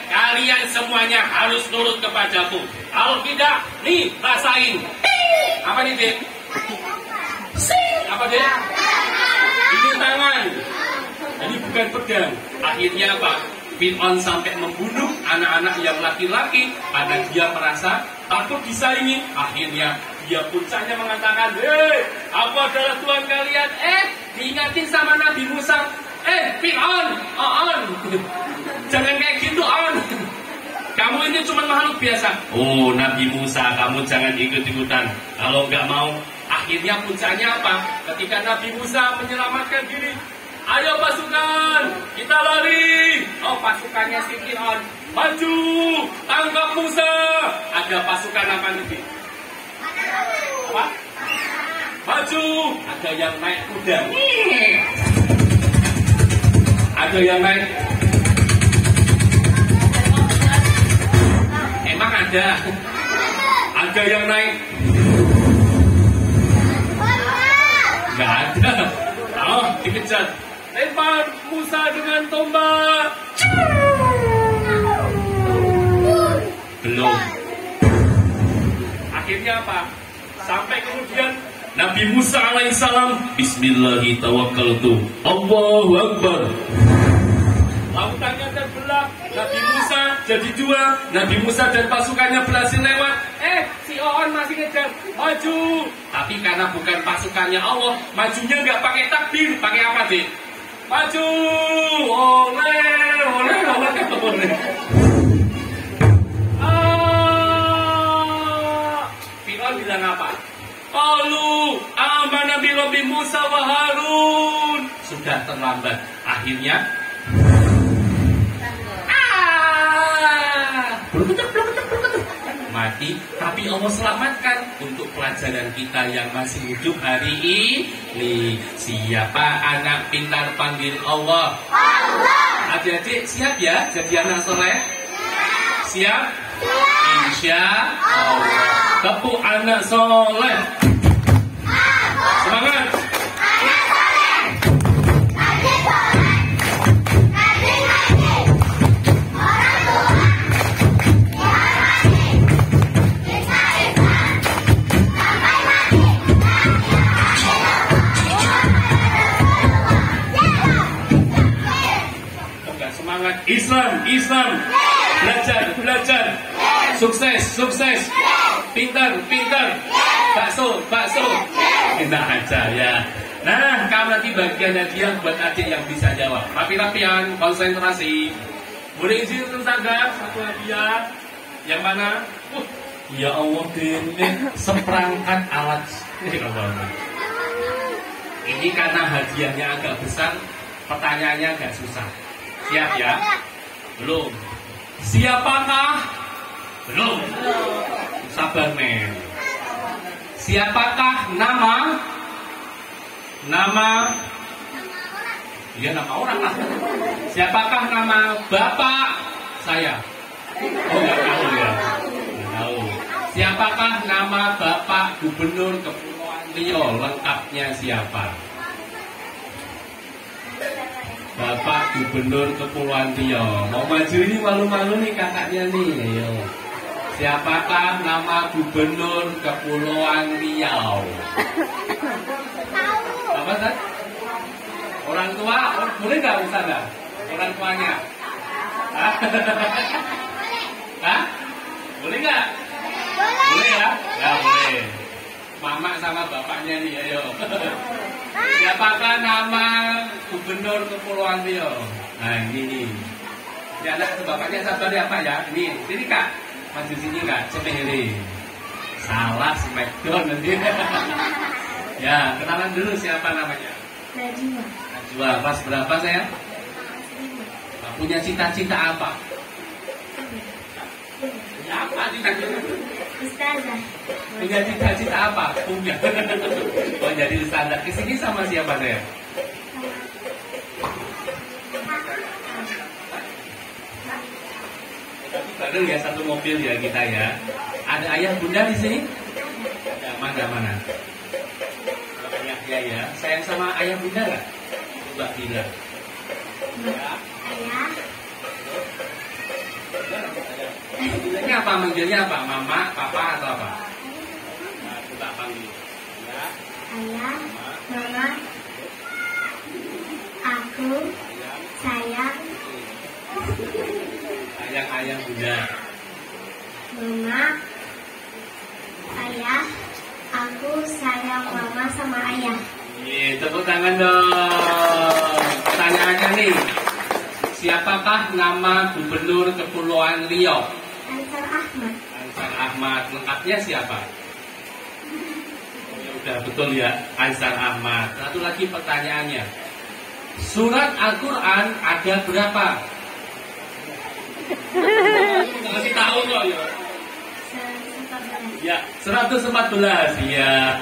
Kalian semuanya harus nurut kepadaku. Kalau tidak, nih rasain. Apa nih, Dek? Apa, Dek? Ini tangan. Ini bukan pedang. Akhirnya apa? Fir'aun sampai membunuh anak-anak yang laki-laki karena dia merasa takut disaingi. Akhirnya dia puncaknya mengatakan, aku adalah Tuhan kalian. Diingatin sama Nabi Musa. Fir'aun, jangan kayak gitu, On. Kamu ini cuma makhluk biasa. Oh, Nabi Musa, kamu jangan ikut-ikutan. Kalau nggak mau, Akhirnya puncaknya apa? Ketika Nabi Musa menyelamatkan diri, ayo pasukan, kita lari. Oh, pasukannya si Fir'aun, maju, tangkap Musa. Ada pasukan apa nih? Apa? Maju. Ada yang naik kuda. Ada yang naik. Emang ada? Ada yang naik. Nggak ada. Oh, dikejar. Lempar Musa dengan tombak. Belum. Akhirnya apa? Sampai kemudian Nabi Musa alaihissalam, Bismillahirrahmanirrahim, Allahu Akbar. Lautannya terbelah. Nabi Musa jadi dua. Nabi Musa dan pasukannya berhasil lewat. Si Oon masih ngejar. Maju. Tapi karena bukan pasukannya Allah, majunya nggak pakai takbir. Pakai apa, Dik? Maju. Oleh. Fir'aun bilang apa? Qalu amana bi Rabbi Musa wa Harun. Sudah terlambat. Akhirnya mati, tapi Allah selamatkan. Untuk pelajaran kita yang masih hidup hari ini, siapa anak pintar panggil Allah? Allah. Adik-adik siap ya jadi anak soleh? Siap? Insya Allah. Tepuk anak soleh. Semangat. Islam, belajar, sukses, pintar, bakso, enak aja ya. Nah, kamu nanti bagiannya dia buat adik yang bisa jawab. Rapi-rapian, konsentrasi. Boleh izin tetangga satu hadiah. Yang mana? Ya Allah, ini seperangkat alat. Ini karena hadiahnya agak besar, pertanyaannya agak susah. Siap ya? Belum. Siapakah? Belum. Sabar men. Siapakah nama? Ya nama orang lah. Siapakah nama bapak saya? Oh nggak tahu ya. Nggak tahu. Siapakah nama bapak gubernur Kepulauan Riau? Lengkapnya siapa? Bapak Gubernur Kepulauan Riau. Mau maju ini malu-malu nih kakaknya nih. Ayo. Siapakah nama Gubernur Kepulauan Riau? Apa Ustaz? Orang tua? Boleh nggak Ustaz? Orang tuanya? Hah? Boleh nggak? Boleh ya? Ya boleh. Mama sama bapaknya nih, ayo. Siapakah nama Gubernur Kepulauan Riau? Nah ini. Ya anak bapaknya sabar ya Pak ya. Ini, sini Kak. Maju sini Kak. Cepet. Salah smackdown nanti. Ya, kenalan dulu siapa namanya? Najwa. Kelas berapa saya? Punya cita-cita apa? Ya apa cita-cita? Ustazah. Punya cita-cita apa? Punya. Oh jadi ustazah. Kesini sama siapa saya? Bareng ya satu mobil ya kita ya. Ada ayah bunda di sini? Ada mana? Ayah ya. Sayang sama ayah bunda nggak? Coba bilang. Ya. Ayah. Manggilnya apa? Manggilnya apa? Mama, papa atau apa? Nah, kita panggil. Ya. Ayah, mama, aku, sayang. Ayah bunda. Mama, ayah, aku sayang mama sama ayah. Iya, tepuk tangan dong. Pertanyaannya nih, siapakah nama Gubernur Kepulauan Riau? Ansar Ahmad. Ansar Ahmad. Lengkapnya siapa? Sudah betul ya, Aizan Ahmad. Satu lagi pertanyaannya. Surat Al-Quran ada berapa? Kasih tahu kok ya. 114. Ya, 114. Ya,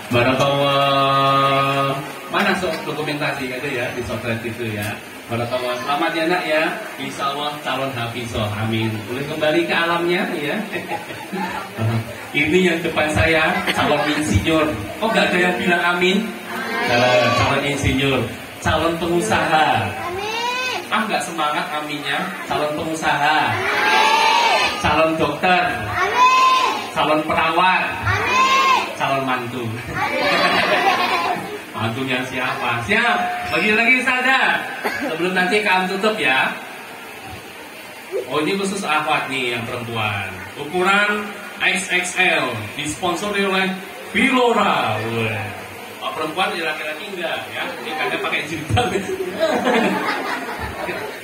barakallah. Mana dokumentasi ada ya di sosmed itu ya. Barakallah. Selamat ya nak ya. Insya Allah calon hafizah. Amin. Boleh kembali ke alamnya ya. Ini yang depan saya calon insinyur. Kok nggak ada yang bilang amin? Calon insinyur, calon pengusaha. Ah nggak semangat aminnya. Calon pengusaha, calon dokter, calon perawat, calon mantu. Mantunya siapa? Siap. Bagi lagi saja. Sebelum nanti kamu tutup ya. Oh ini khusus akhwat nih yang perempuan. Ukuran XXL, disponsori oleh Filora. Oh, perempuan ya laki-laki enggak ya? Ini kadang pakai jilbab.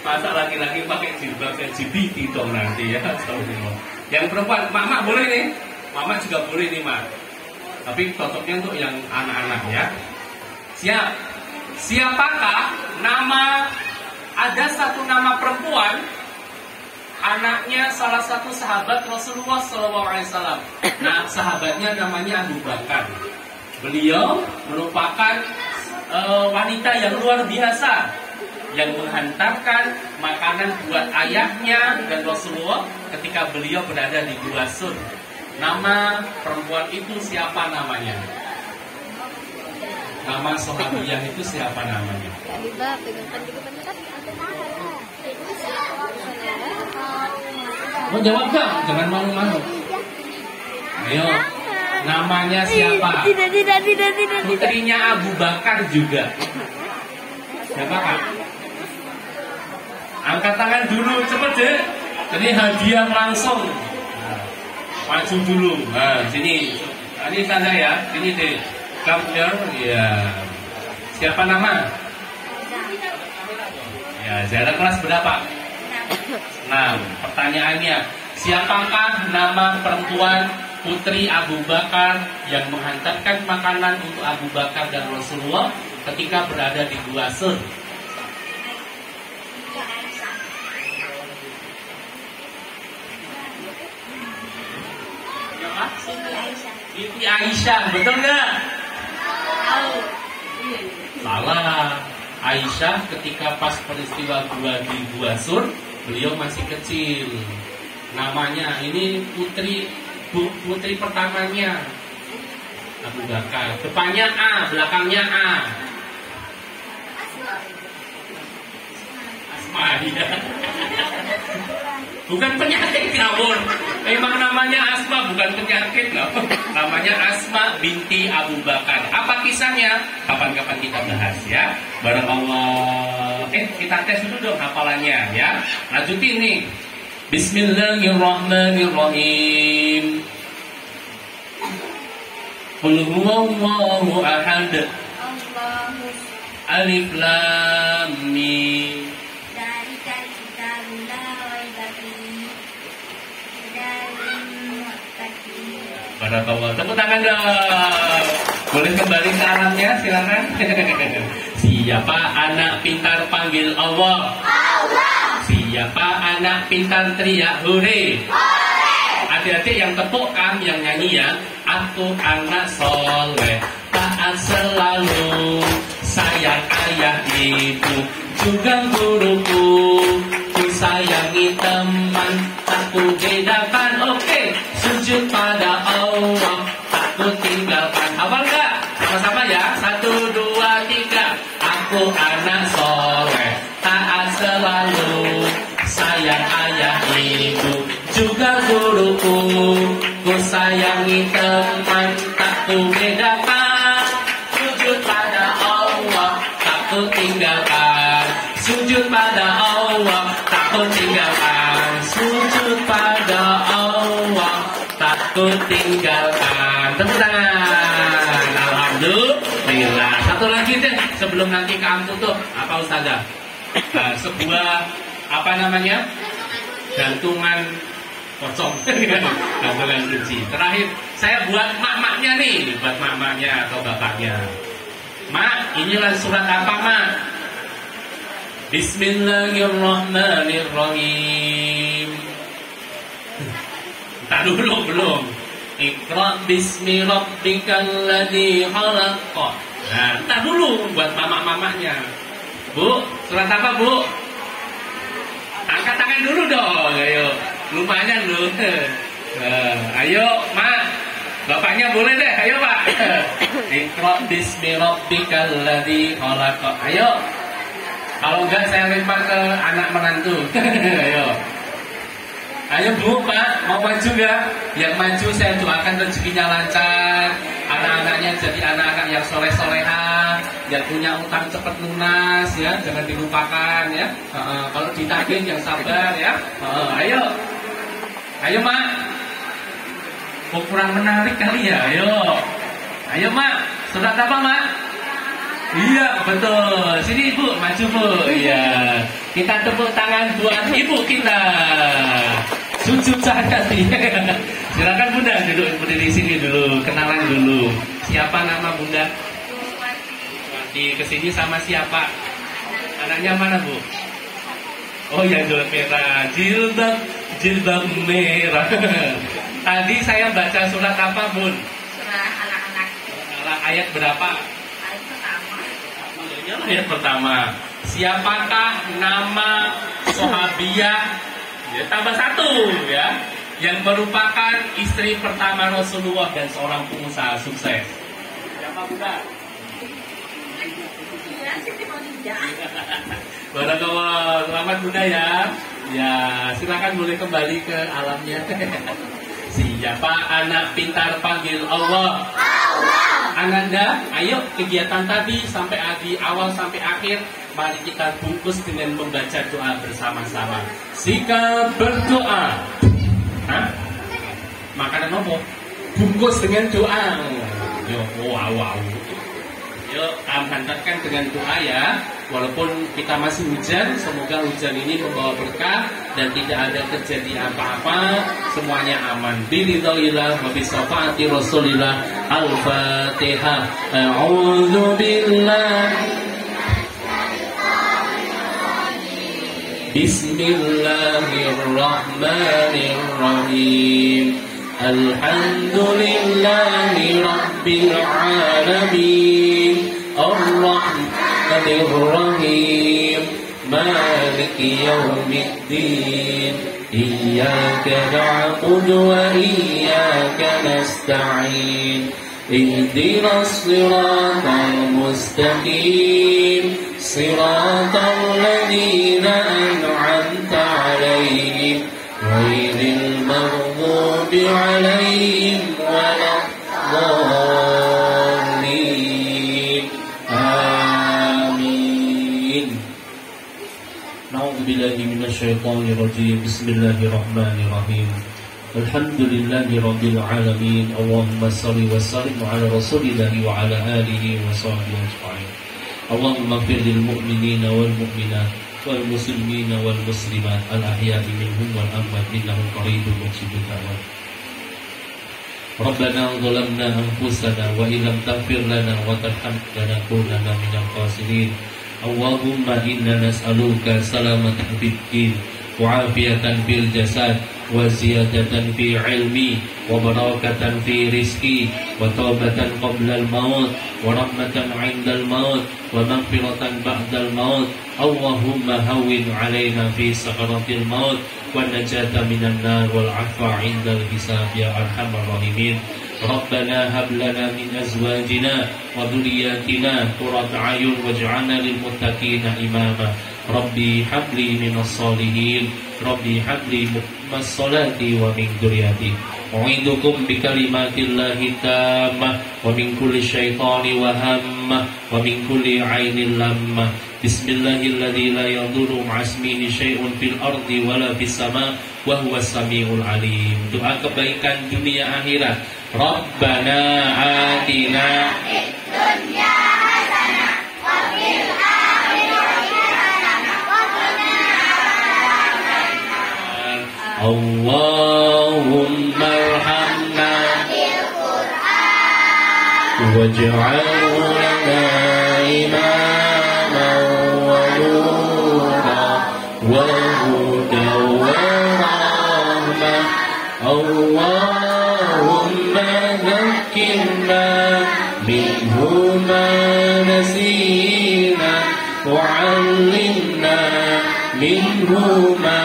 Masa laki-laki pakai jilbab LGBT dong nanti ya. Yang perempuan, mama boleh nih. Mama juga boleh nih, Mak. Tapi cocoknya untuk yang anak-anak ya. Siap. Siapakah ada satu nama perempuan, anaknya salah satu sahabat Rasulullah SAW. Nah, sahabatnya namanya Abu Bakar. Beliau merupakan wanita yang luar biasa, yang menghantarkan makanan buat ayahnya dan Rasulullah ketika beliau berada di Gua Sur. Nama perempuan itu siapa namanya? Nama sahabiyah itu siapa namanya? Mau jawab gak? Jangan malu-malu. Ayo, namanya siapa? Tidak. Putrinya Abu Bakar juga. Siapa kak? Angkat tangan dulu, cepet deh. Ini hadiah langsung. Nah, maju dulu. Nah, sini. Ini sana ya. Sini deh. Come here. Ya. Siapa nama? Ya, jarak kelas berapa? 6. Pertanyaannya, siapakah nama perempuan putri Abu Bakar yang menghantarkan makanan untuk Abu Bakar dan Rasulullah ketika berada di Gua Sur? Siti Aisyah, betul nggak? Salah. Aisyah ketika pas peristiwa di Gua Sur, beliau masih kecil. Namanya ini putri pertamanya Abu Bakar. Depannya A, belakangnya A. Asma ya. Bukan penyakit ngawur. Memang namanya Asma, bukan penyakit loh. Namanya Asma binti Abu Bakar. Apa kisahnya? Kapan-kapan kita bahas ya. Bareng Allah. Kita tes dulu dong hafalannya ya. Lanjutin nih. Bismillahirrahmanirrahim. Qul huwallahu ahad. Alif lam mim. Barakallah. Tepuk tangan dong. Boleh kembali ke alamnya, silakan. Siapa anak pintar panggil Allah? Allah. Siapa anak pintar teriak hore? Hore. Adik-adik yang tepuk kami yang nyanyi ya. Aku anak soleh, taat selalu, sayang ayah ibu, juga guruku. Ku sayangi teman, tak ku bedakan. Oke, sujud pada Allah, tak ku tinggalkan. Hafal gak? Sama-sama ya. 1, 2, 3. Aku anak soleh, taat selalu, sayang ayah ibu, juga guruku. Ku sayangi teman, tak ku bedakan. Sujud pada Allah, tak ku tinggalkan. Sujud pada Allah, tak ku tinggalkan. Sujud pada Allah, tak ku tinggalkan. Tepuk tangan. Alhamdulillah. Satu lagi deh sebelum nanti kamu tutup. Apa Ustazah? Sebuah apa namanya? Gantungan kosong. Gantungan kunci. Terakhir saya buat mak-maknya nih, buat mak-maknya atau bapaknya. Mak, inilah surat apa, Mak? Bismillahirrahmanirrahim. Tak dulu belum. Iqra bismi rabbikal ladzi khalaq. Nah, tak dulu buat mamak-mamaknya. Bu, surat apa, Bu? Angkat tangan dulu dong, ayo. Lumayan loh. Ayo, Mak. Bapaknya boleh deh, ayo, Pak. Iqra bismi rabbikal ladzi khalaq. Ayo. Kalau enggak saya lempar ke anak menantu. Ayo. Ayo Bu, Pak, mau maju nggak? Yang maju saya doakan rezekinya lancar, anak-anaknya jadi anak-anak yang soleh-soleha, yang punya utang cepat lunas ya, jangan dilupakan ya. Kalau ditagih yang sabar ya. Ayo, ayo Mak. Oh, kurang menarik kali ya. Ayo Mak. Surat apa Mak? Iya betul. Sini Ibu, maju Bu. Iya. Kita tepuk tangan buat Ibu kita. Sujud saja sih. Silakan Bunda duduk berdiri sini dulu, kenalan dulu. Siapa nama Bunda? Di kesini sama siapa? Anaknya mana Bu? Oh ya, jilbab merah. Jilbab merah. Tadi saya baca surat apa Bun? Surah anak-anak. Ayat berapa? Ayat pertama. Ayat pertama. Siapakah nama sahabiah? Ya, tambah satu ya, yang merupakan istri pertama Rasulullah dan seorang pengusaha sukses. Siapa Bunda? Ya, Siti Khadijah. Barakallah, selamat Bunda ya. Ya, silakan boleh kembali ke alamnya. Siapa anak pintar panggil Allah? Allah. Ananda, ayo kegiatan tadi sampai di awal sampai akhir. Mari kita bungkus dengan membaca doa bersama-sama. Sikap berdoa. Hah? Makanan apa? Bungkus dengan doa. Yo, wow. Yuk, hantarkan dengan doa ya. Walaupun kita masih hujan, semoga hujan ini membawa berkah dan tidak ada terjadi apa-apa. Semuanya aman. Biridhillah wa bisyafa'ati Rasulillah. Al-Fatihah. A'udzu billahi. Bismillahirrahmanirrahim. Alhamdulillahi rabbil alamin. Ar-Rahmanir-Rahim. Maliki yaumiddin. Iyyaka na'budu wa iyyaka nasta'in. Ihdinas siratal mustaqim. صراط الذين أنعمت عليهم غير المغضوب عليهم ولا الضالين آمين. نعوذ بالله من الشيطان الرجيم. بسم الله الرحمن الرحيم. الحمد لله رب العالمين. اللهم صل وسلم على رسول الله وعلى آله وصحبه أجمعين. اللهم اغفر للمؤمنين والمؤمنات والمسلمين والمسلمات الأحياء منهم والأموات إنه قريب مجيب الدعوات. ربنا ظلمنا أنفسنا وإن لم تغفر لنا وترحمنا لنكونن من الخاسرين. اللهم إنا نسألك سلامة في الدين وعافية في الجسد وزيادة في علمي وبركة في رزقي وتوبة قبل الموت ورحمة عند الموت ومغفرة بعد الموت. اللهم هون علينا في سكرات الموت والنجاة من النار والعفو عند الحساب يا أرحم الراحمين. ربنا هب لنا من أزواجنا وذرياتنا قرة أعين واجعلنا للمتقين إماما. ربي هب لي من الصالحين. ربي هب لي مقيم الصلاة ومن ذريتي. أعيذكم بكلمات الله التامة ومن كل شيطان وهمة ومن كل عين لامة. بسم الله الذي لا يضر مع اسمه شيء في الأرض ولا في السماء وهو السميع العليم. Doa kebaikan dunia akhirat. Rabbana atina fid dunya hasanah wa fil akhirati hasanah wa qina adzabannar. Allahumma arhamna bil واجعله لنا إماما ونورا وهدى ورحمة اللهم ذكرنا منه ما نسينا وعلمنا منه ما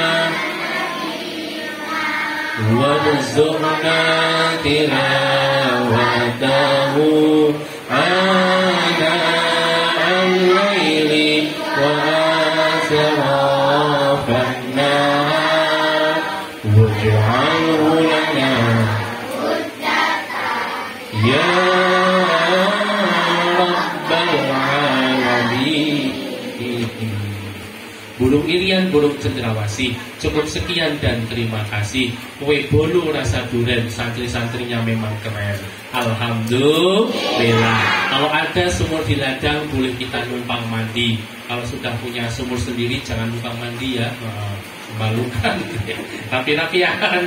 وارزقنا تلاوته آناء الليل وأطراف النهار واجعله لنا يا رب العالمين. Burung irian, burung cendrawasih. Cukup sekian dan terima kasih. Kue bolu rasa durian, santri-santrinya memang keren. Alhamdulillah. Kalau ada sumur di ladang, boleh kita numpang mandi. Kalau sudah punya sumur sendiri, jangan numpang mandi ya. Memalukan. Rapi-rapian.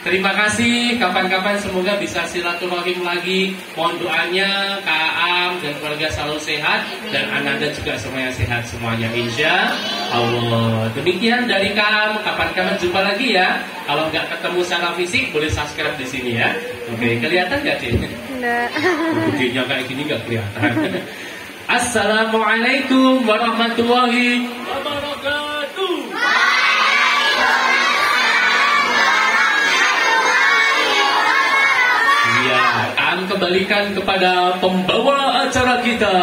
Terima kasih, kapan-kapan semoga bisa silaturahim lagi. Mohon doanya Kak Am dan keluarga selalu sehat, dan Ananda juga semuanya sehat semuanya, insya Allah. Demikian dari Kak Am, kapan-kapan jumpa lagi ya. Kalau nggak ketemu secara fisik, boleh subscribe di sini ya. Oke, kelihatan nggak Cik? Enggak. Budenya kayak gini nggak kelihatan. Assalamualaikum warahmatullahi wabarakatuh. Akan kembalikan kepada pembawa acara kita.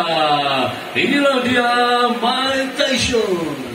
Inilah dia Mike Tyson.